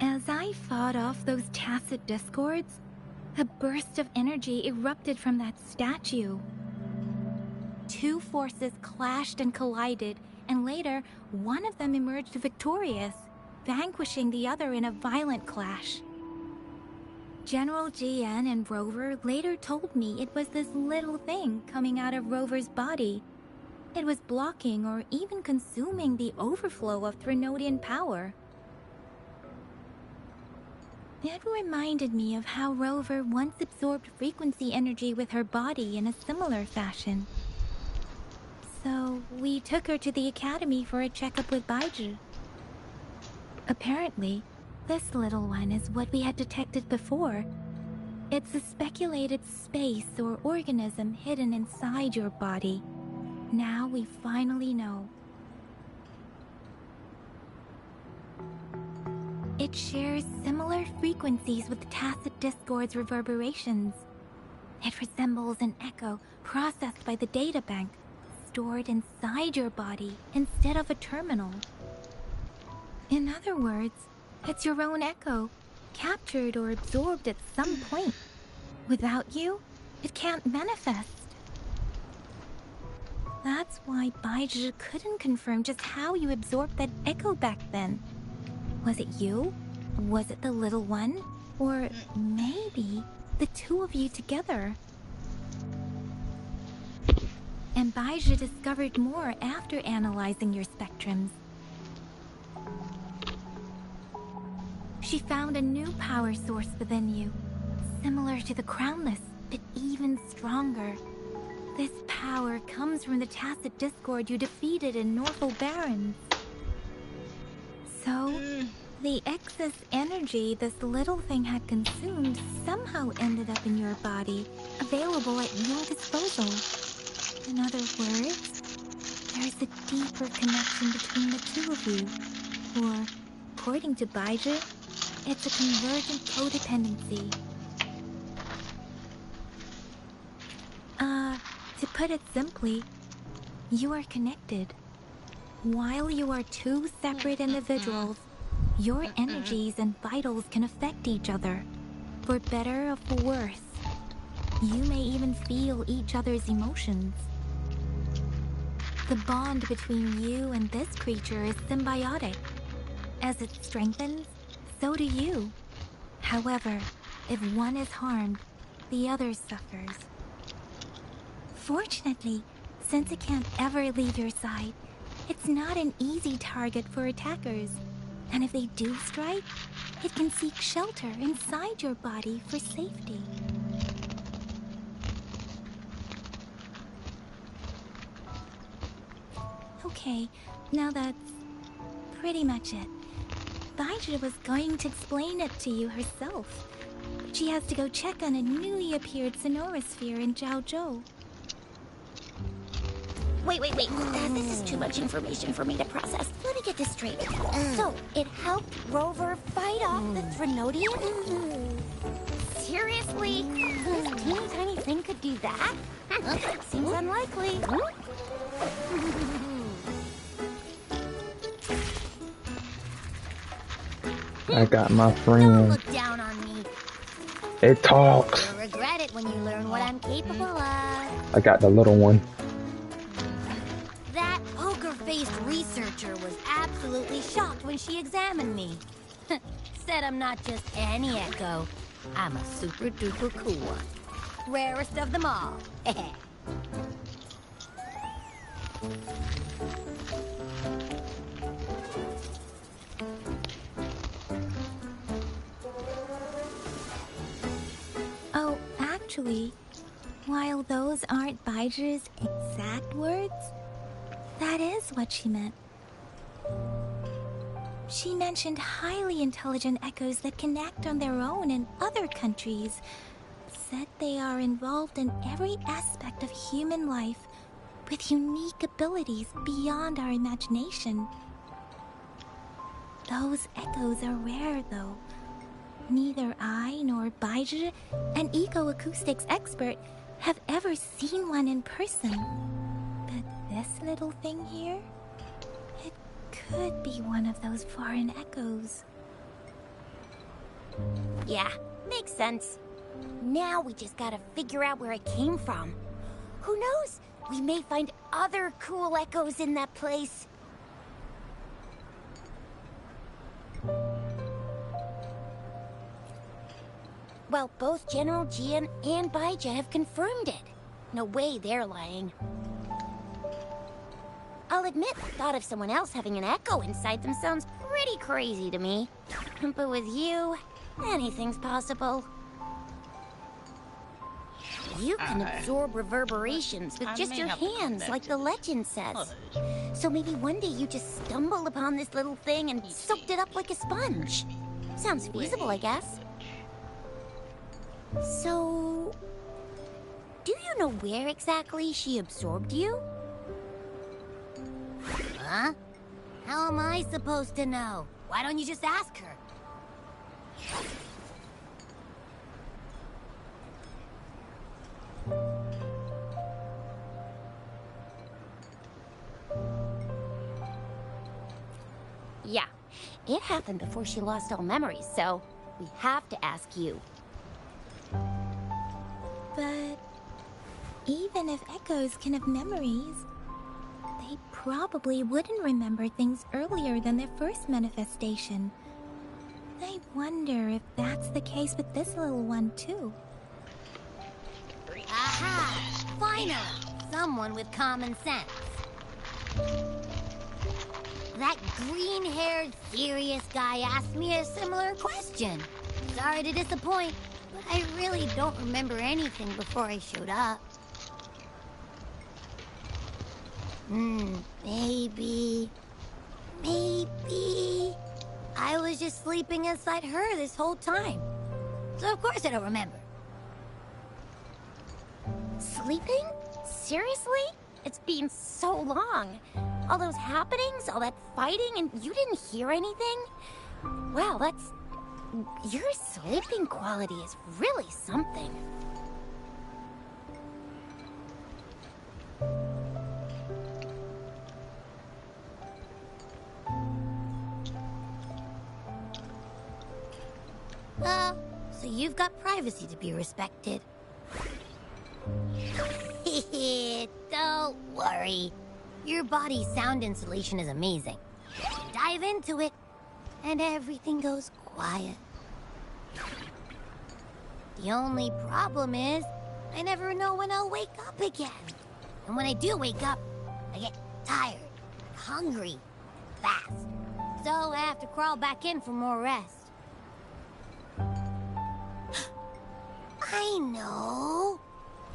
as I fought off those tacit discords, a burst of energy erupted from that statue. Two forces clashed and collided, and later, one of them emerged victorious, vanquishing the other in a violent clash. General GN and Rover later told me it was this little thing coming out of Rover's body. It was blocking or even consuming the overflow of Threnodian power. It reminded me of how Rover once absorbed frequency energy with her body in a similar fashion. So, we took her to the academy for a checkup with Baiju. Apparently, this little one is what we had detected before. It's a speculated space or organism hidden inside your body. Now we finally know. It shares similar frequencies with the tacit discord's reverberations. It resembles an echo processed by the data bank, stored inside your body instead of a terminal. In other words, it's your own echo, captured or absorbed at some point. Without you, it can't manifest. That's why Baiju couldn't confirm just how you absorbed that echo back then. Was it you? Was it the little one? Or maybe the two of you together? And Baiju discovered more after analyzing your spectrums. She found a new power source within you, similar to the Crownless, but even stronger. This power comes from the tacit discord you defeated in Norful Barrens. So, the excess energy this little thing had consumed somehow ended up in your body, available at your disposal. In other words, there's a deeper connection between the two of you. Or, according to Baiju, it's a convergent codependency. To put it simply, you are connected. While you are two separate individuals, your energies and vitals can affect each other, for better or for worse. You may even feel each other's emotions. The bond between you and this creature is symbiotic. As it strengthens, so do you. However, if one is harmed, the other suffers. Fortunately, since it can't ever leave your side, it's not an easy target for attackers. And if they do strike, it can seek shelter inside your body for safety. Okay, now that's pretty much it. Baizhi was going to explain it to you herself, but she has to go check on a newly appeared Sonorosphere in Jiaozhou. Wait. This is too much information for me to process. Let me get this straight. So, it helped Rover fight off the Threnodian? Seriously? This teeny tiny thing could do that? Seems unlikely. I got my Don't friend. look down on me. It talks. You'll regret it when you learn what I'm capable of. I got the little one. That poker-faced researcher was absolutely shocked when she examined me. Said I'm not just any Echo. I'm a super-duper cool one. Rarest of them all. Oh, actually, while those aren't Baizhi's exact words, that is what she meant. She mentioned highly intelligent echoes that can act on their own in other countries. Said they are involved in every aspect of human life with unique abilities beyond our imagination. Those echoes are rare, though. Neither I nor Baizhi, an eco-acoustics expert, have ever seen one in person. But this little thing here, it could be one of those foreign echoes. Yeah, makes sense. Now we just gotta figure out where it came from. Who knows? We may find other cool echoes in that place. Well, both General Jian and Baizhi have confirmed it. No way they're lying. I'll admit, the thought of someone else having an echo inside them sounds pretty crazy to me. But with you, anything's possible. You can absorb reverberations with just your hands, like the legend says. So maybe one day you just stumbled upon this little thing and soaked it up like a sponge. Sounds feasible, I guess. So, do you know where exactly she absorbed you? Huh? How am I supposed to know? Why don't you just ask her? Yeah, it happened before she lost all memories, so we have to ask you. But even if echoes can have memories, they probably wouldn't remember things earlier than their first manifestation. I wonder if that's the case with this little one, too. Aha! Finally! Someone with common sense. That green-haired, serious guy asked me a similar question. Sorry to disappoint, but I really don't remember anything before I showed up. Maybe... I was just sleeping inside her this whole time. So of course I don't remember. Sleeping? Seriously? It's been so long. All those happenings, all that fighting, and you didn't hear anything? Wow, that's... Your sleeping quality is really something. So you've got privacy to be respected. Don't worry. Your body's sound insulation is amazing. Dive into it, and everything goes quiet. The only problem is, I never know when I'll wake up again. And when I do wake up, I get tired, hungry, fast. So I have to crawl back in for more rest. I know.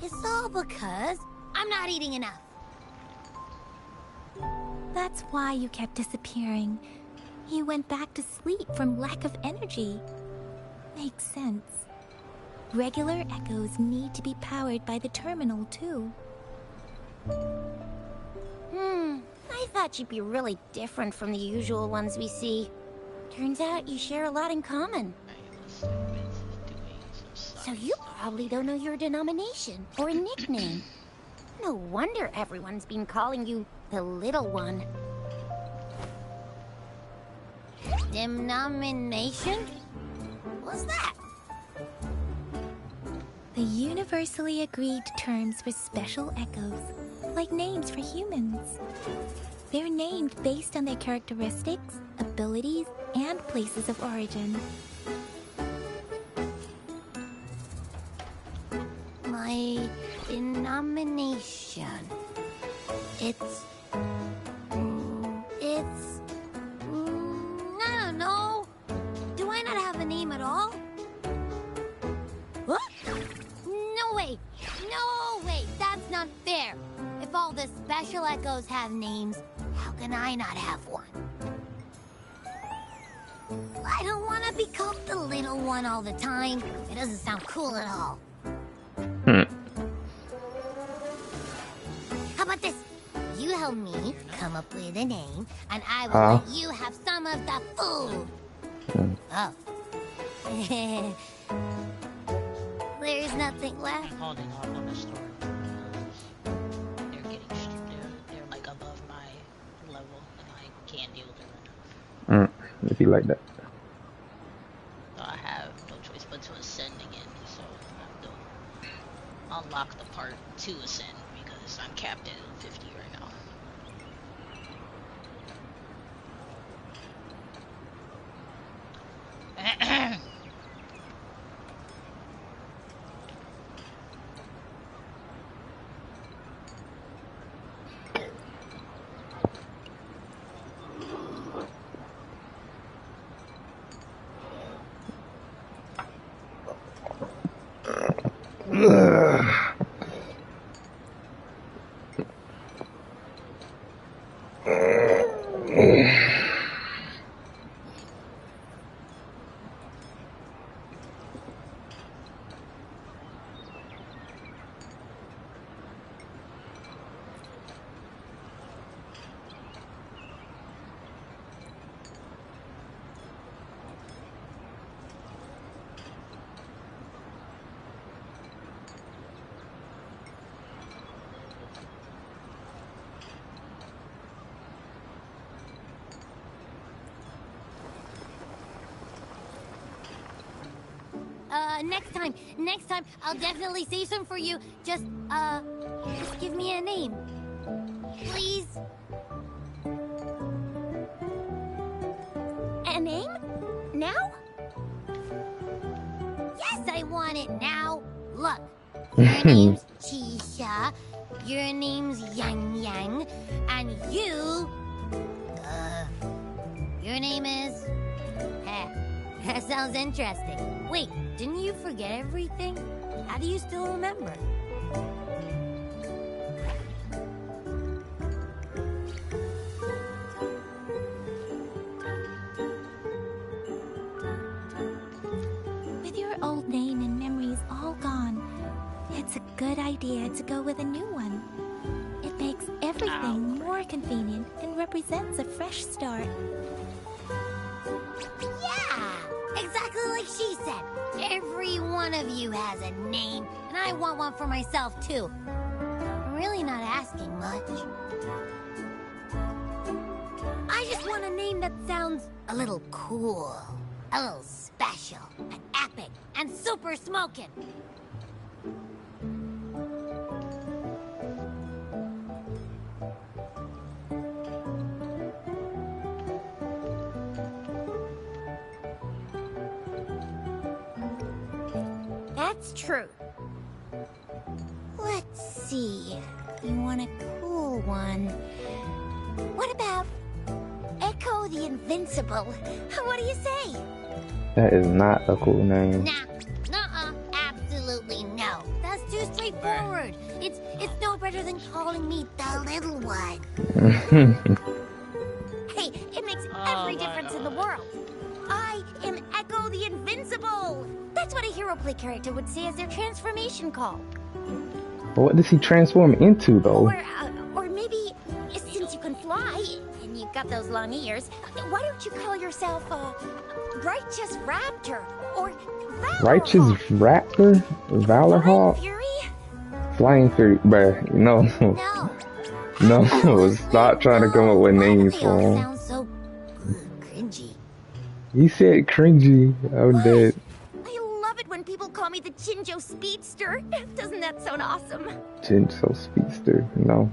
It's all because I'm not eating enough. That's why you kept disappearing. You went back to sleep from lack of energy. Makes sense. Regular echoes need to be powered by the terminal, too. I thought you'd be really different from the usual ones we see. Turns out you share a lot in common. So you probably don't know your denomination or a nickname. No wonder everyone's been calling you the Little One. Denomination? What's that? The universally agreed terms for special echoes, like names for humans. They're named based on their characteristics, abilities, and places of origin. My denomination. It's... I don't know. Do I not have a name at all? What? No way! No way! That's not fair! If all the special echoes have names, how can I not have one? I don't want to be called the Little One all the time. It doesn't sound cool at all. How about this? You help me come up with a name, and I will let you have some of the food. Oh. There's nothing left. I'm holding off on the story. They're like above my level, and I can't deal with it right now. It'd be like that. So I have no choice but to ascend again. So I have to unlock the part to ascend because I'm capped at 50 right now. Next time, I'll definitely save some for you. Just give me a name. Please? A name? Now? Yes, I want it now. Look, your name's Chisha, your name's Yang Yang, and your name is... That sounds interesting. Wait, didn't you forget everything? How do you still remember? With your old name and memories all gone, it's a good idea to go with a new one. It makes everything more convenient and represents a fresh start. Exactly like she said. Every one of you has a name, and I want one for myself, too. I'm really not asking much. I just want a name that sounds a little cool, a little special, and epic, and super smoking. That's true. Let's see. You want a cool one? What about Echo the Invincible? What do you say? That is not a cool name. Nah. Nuh-uh. Absolutely no. That's too straightforward. It's no better than calling me the little one. Hey, it makes every difference in the world. I am Echo the Invincible. That's what a hero play character would say as their transformation call. What does he transform into, though? Or maybe, since you can fly, and you've got those long ears, why don't you call yourself, Righteous Raptor, or Valor Righteous Raptor? Valor Hawk? Flying Fury? Bruh, no. No, stop trying to come up with names for him. Sounds so cringy. He said cringy. I'm dead. I love it when people call me the Jinjo Speedster. Doesn't that sound awesome? Jinjo Speedster, no.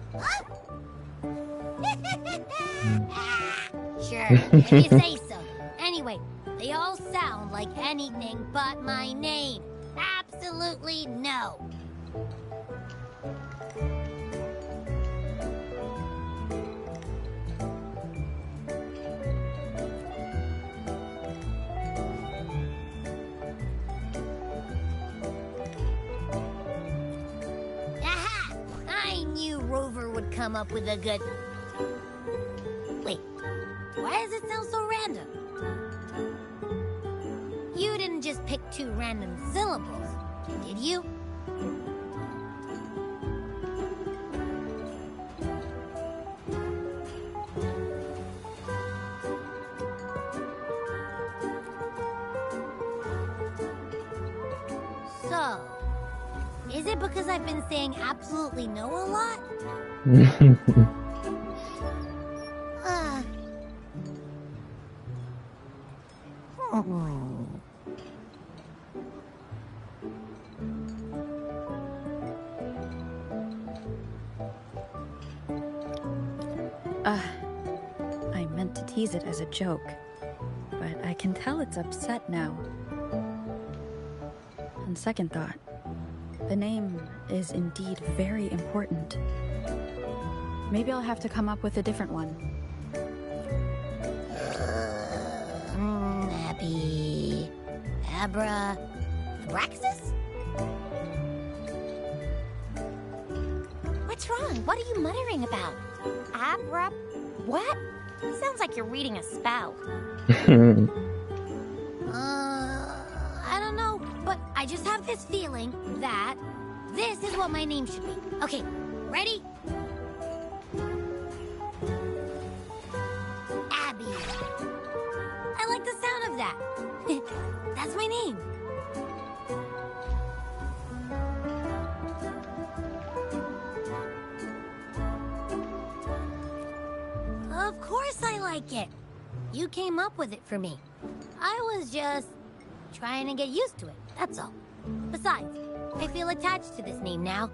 Sure, if you say so. Anyway, they all sound like anything but my name. Absolutely no. Aha! I knew Rover would come up with a good... Wait, why does it sound so random? You didn't just pick two random syllables, did you? So, is it because I've been saying absolutely no a lot? I meant to tease it as a joke, but I can tell it's upset now. On second thought, the name is indeed very important. Maybe I'll have to come up with a different one. Abby... Abra... Abraxas? What's wrong? What are you muttering about? Abra... What? Sounds like you're reading a spell. I don't know, but I just have this feeling that this is what my name should be. Okay, ready? Abby. I like the sound of that. That's my name. Of course I like it. You came up with it for me. I was just trying to get used to it, that's all. Besides, I feel attached to this name now.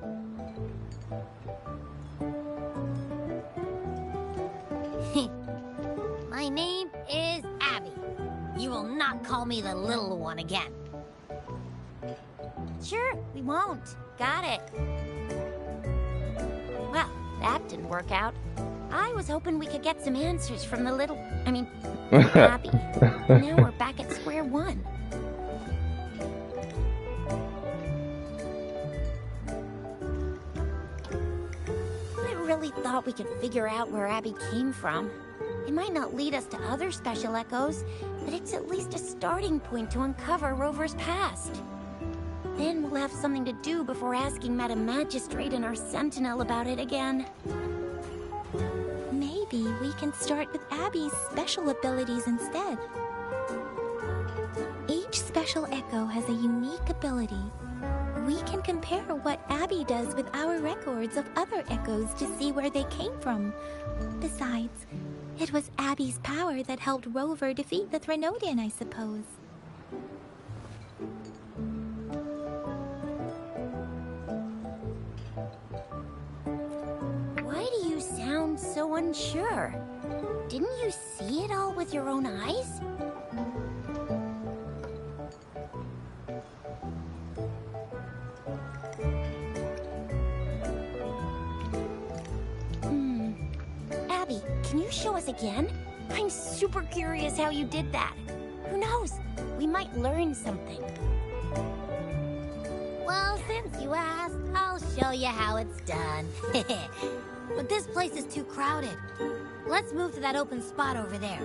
My name is Abby. You will not call me the little one again. Sure, we won't. Got it. Well, that didn't work out. I was hoping we could get some answers from the little... Abby. Now we're back at square one. I really thought we could figure out where Abby came from. It might not lead us to other special echoes, but it's at least a starting point to uncover Rover's past. Then we'll have something to do before asking Madam Magistrate and our Sentinel about it again. Maybe we can start with Abby's special abilities instead. Each special echo has a unique ability. We can compare what Abby does with our records of other echoes to see where they came from. Besides, it was Abby's power that helped Rover defeat the Threnodian, I suppose. Why do you sound so unsure? Didn't you see it all with your own eyes? Can you show us again? I'm super curious how you did that. Who knows? We might learn something. Well, since you asked, I'll show you how it's done. But this place is too crowded. Let's move to that open spot over there.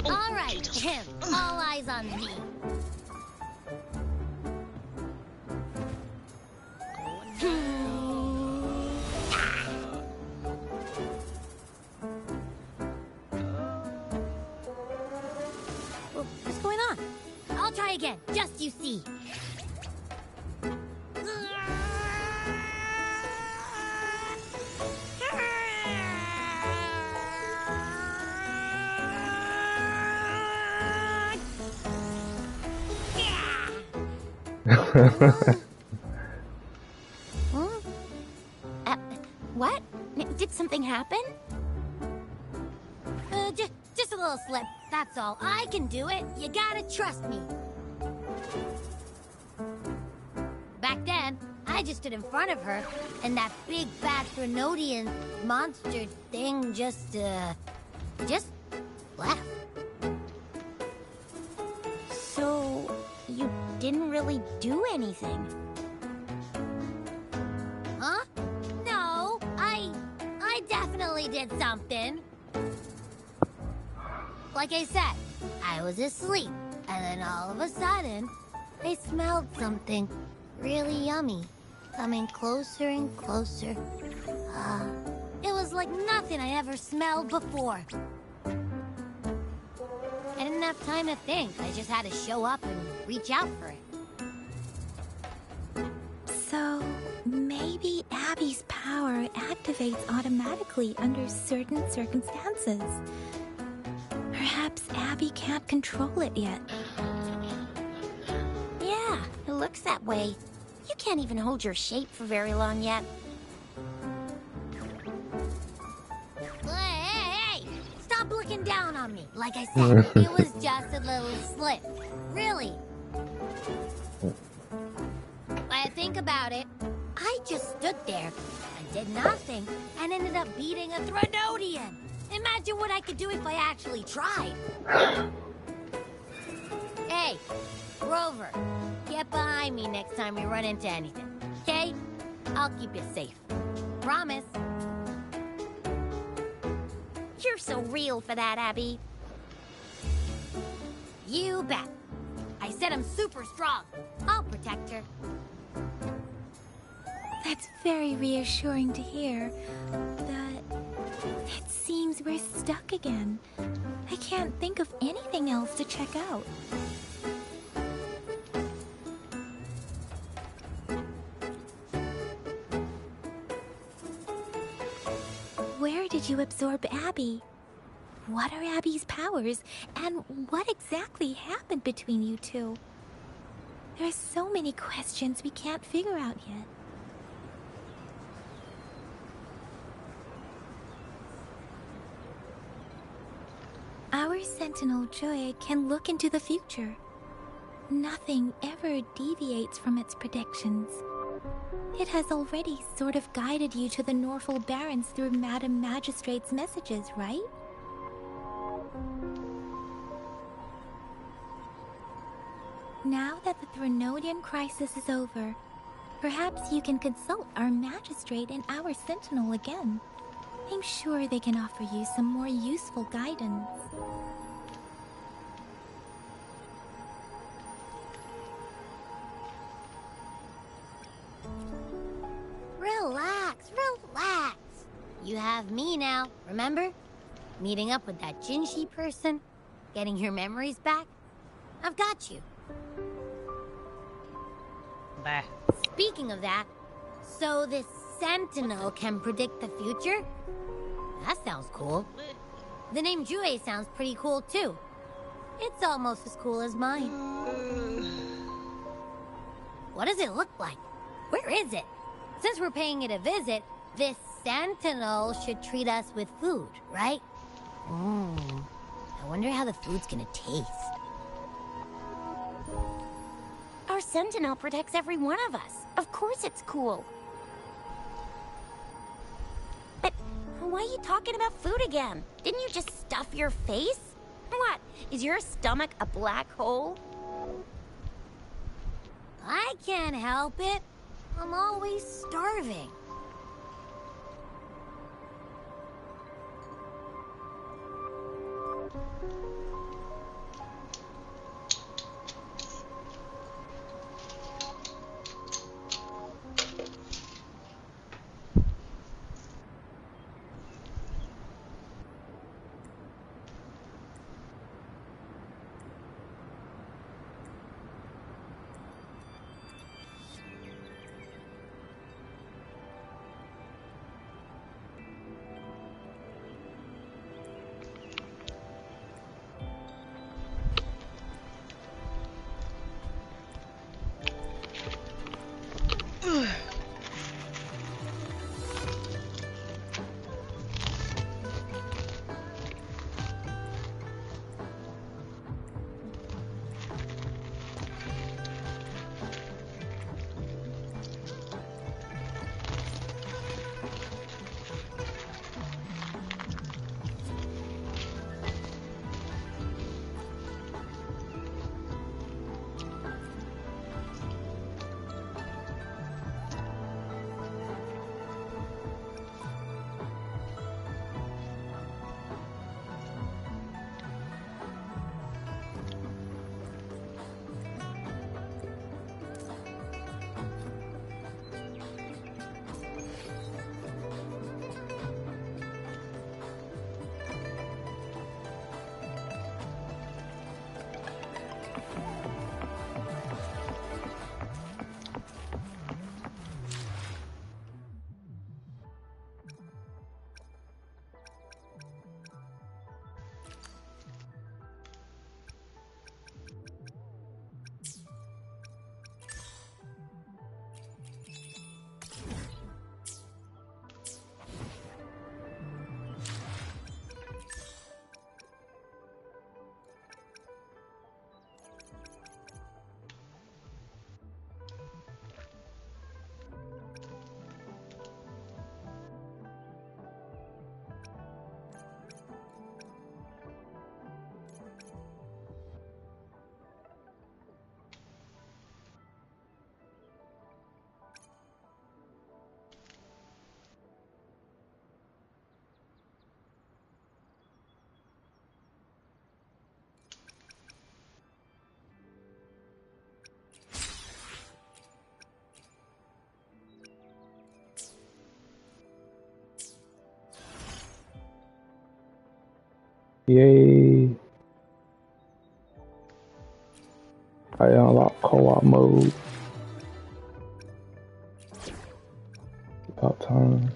All right, him. All eyes on me. What's going on? I'll try again, just you see. What? Did something happen? Just a little slip, that's all. I can do it. You gotta trust me. Back then, I just stood in front of her, and that big bad Threnodian monster thing just left. So, you didn't really do anything? Huh? No, I definitely did something. Like I said, I was asleep, and then all of a sudden, I smelled something really yummy, coming closer and closer. It was like nothing I ever smelled before. I didn't have time to think. I just had to show up and reach out for it. So, maybe Abby's power activates automatically under certain circumstances. Perhaps Abby can't control it yet. Yeah, it looks that way. You can't even hold your shape for very long yet. Hey! Stop looking down on me. Like I said, it was just a little slip. Really. When I think about it, I just stood there and did nothing and ended up beating a Threnodian. Imagine what I could do if I actually tried. Hey, Rover, get behind me next time we run into anything, okay? I'll keep you safe. Promise. You're so real for that, Abby. You bet. I said I'm super strong. I'll protect her. That's very reassuring to hear, but it seems we're stuck again. I can't think of anything else to check out. Where did you absorb Abby? What are Abby's powers, and what exactly happened between you two? There are so many questions we can't figure out yet. Our Sentinel Joy can look into the future. Nothing ever deviates from its predictions. It has already sort of guided you to the Norful Barrens through Madam Magistrate's messages, right? Now that the Threnodian crisis is over, perhaps you can consult our Magistrate and our Sentinel again. I'm sure they can offer you some more useful guidance. Relax, relax. You have me now, remember? Meeting up with that Jinshi person, getting your memories back. I've got you. Bah. Speaking of that, so this Sentinel can predict the future? That sounds cool. The name Jue sounds pretty cool too. It's almost as cool as mine. What does it look like? Where is it? Since we're paying it a visit, this Sentinel should treat us with food, right? I wonder how the food's gonna taste. Our sentinel protects every one of us. Of course it's cool. But why are you talking about food again? Didn't you just stuff your face? What? Is your stomach a black hole? I can't help it. I'm always starving. Yay. I unlocked co-op mode. About time.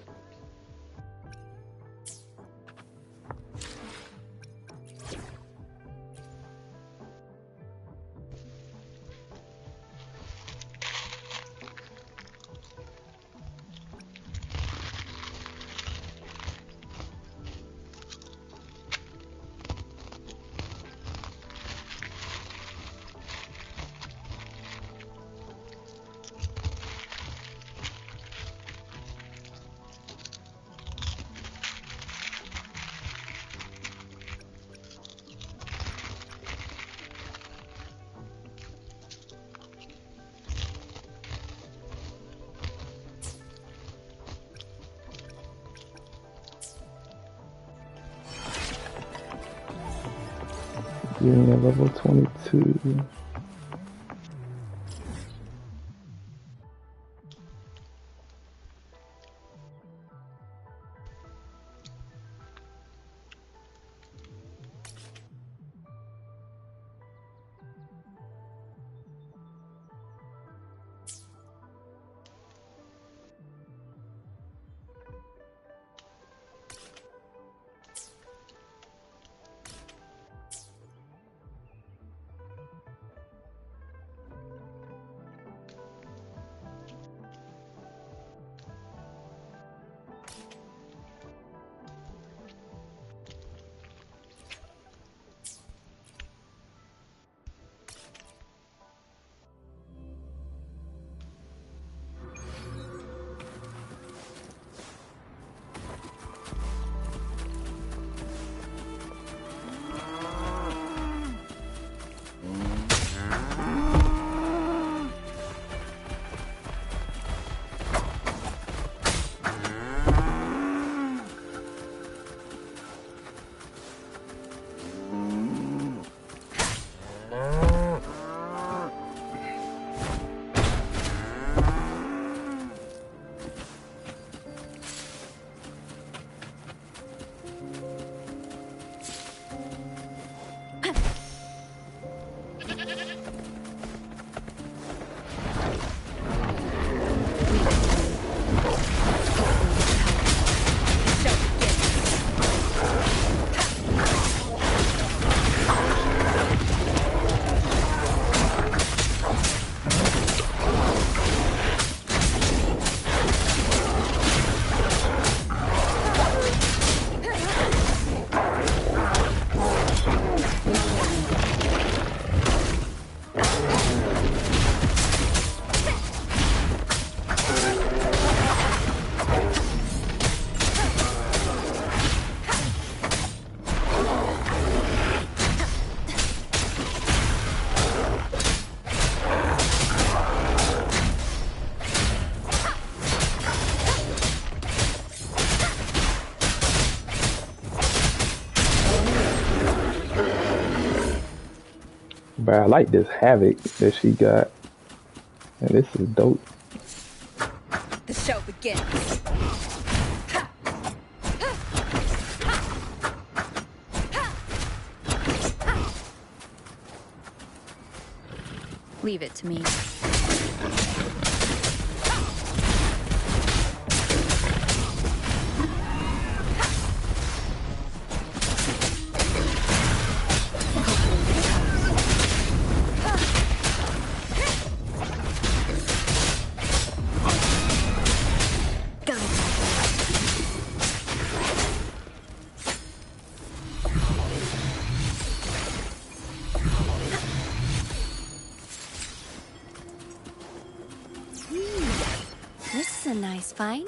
Getting at level 22. But I like this Havoc that she got. And this is dope. The show begins. Leave it to me. This is a nice find.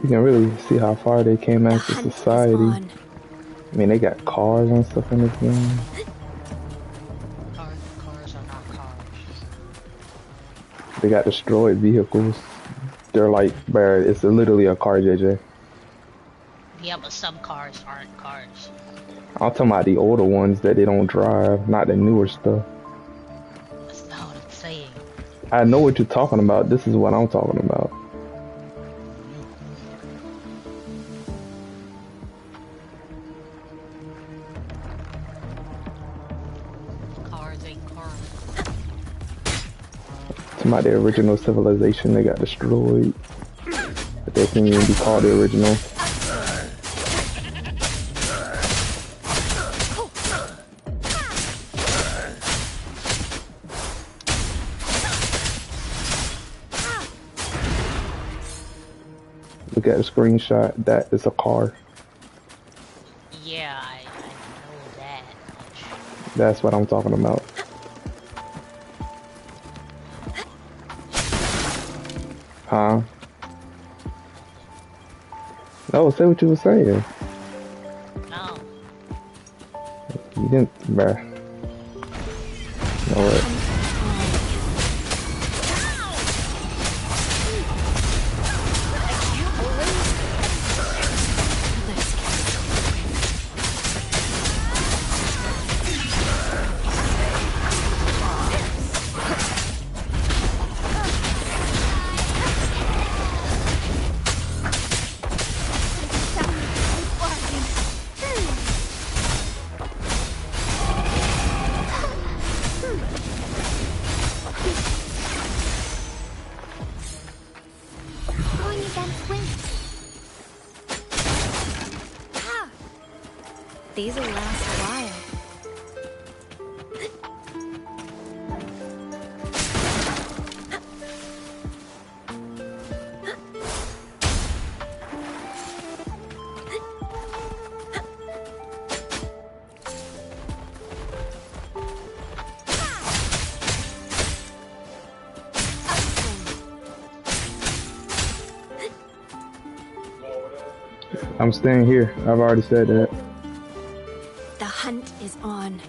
You can really see how far they came as a society. I mean, they got cars and stuff in this game. Cars are not cars. They got destroyed vehicles. They're like, bruh, it's literally a car, JJ. Yeah, but some cars aren't cars. I'm talking about the older ones that they don't drive, not the newer stuff. That's not what I'm saying. I know what you're talking about. This is what I'm talking about. About the original civilization, they got destroyed, but they can't even be called the original. Look at the screenshot. That is a car. Yeah, I know that. That's what I'm talking about. Huh? No, say what you were saying. No. You didn't, bruh. You know what? These will last a while. I'm staying here. I've already said that. The hunt is on.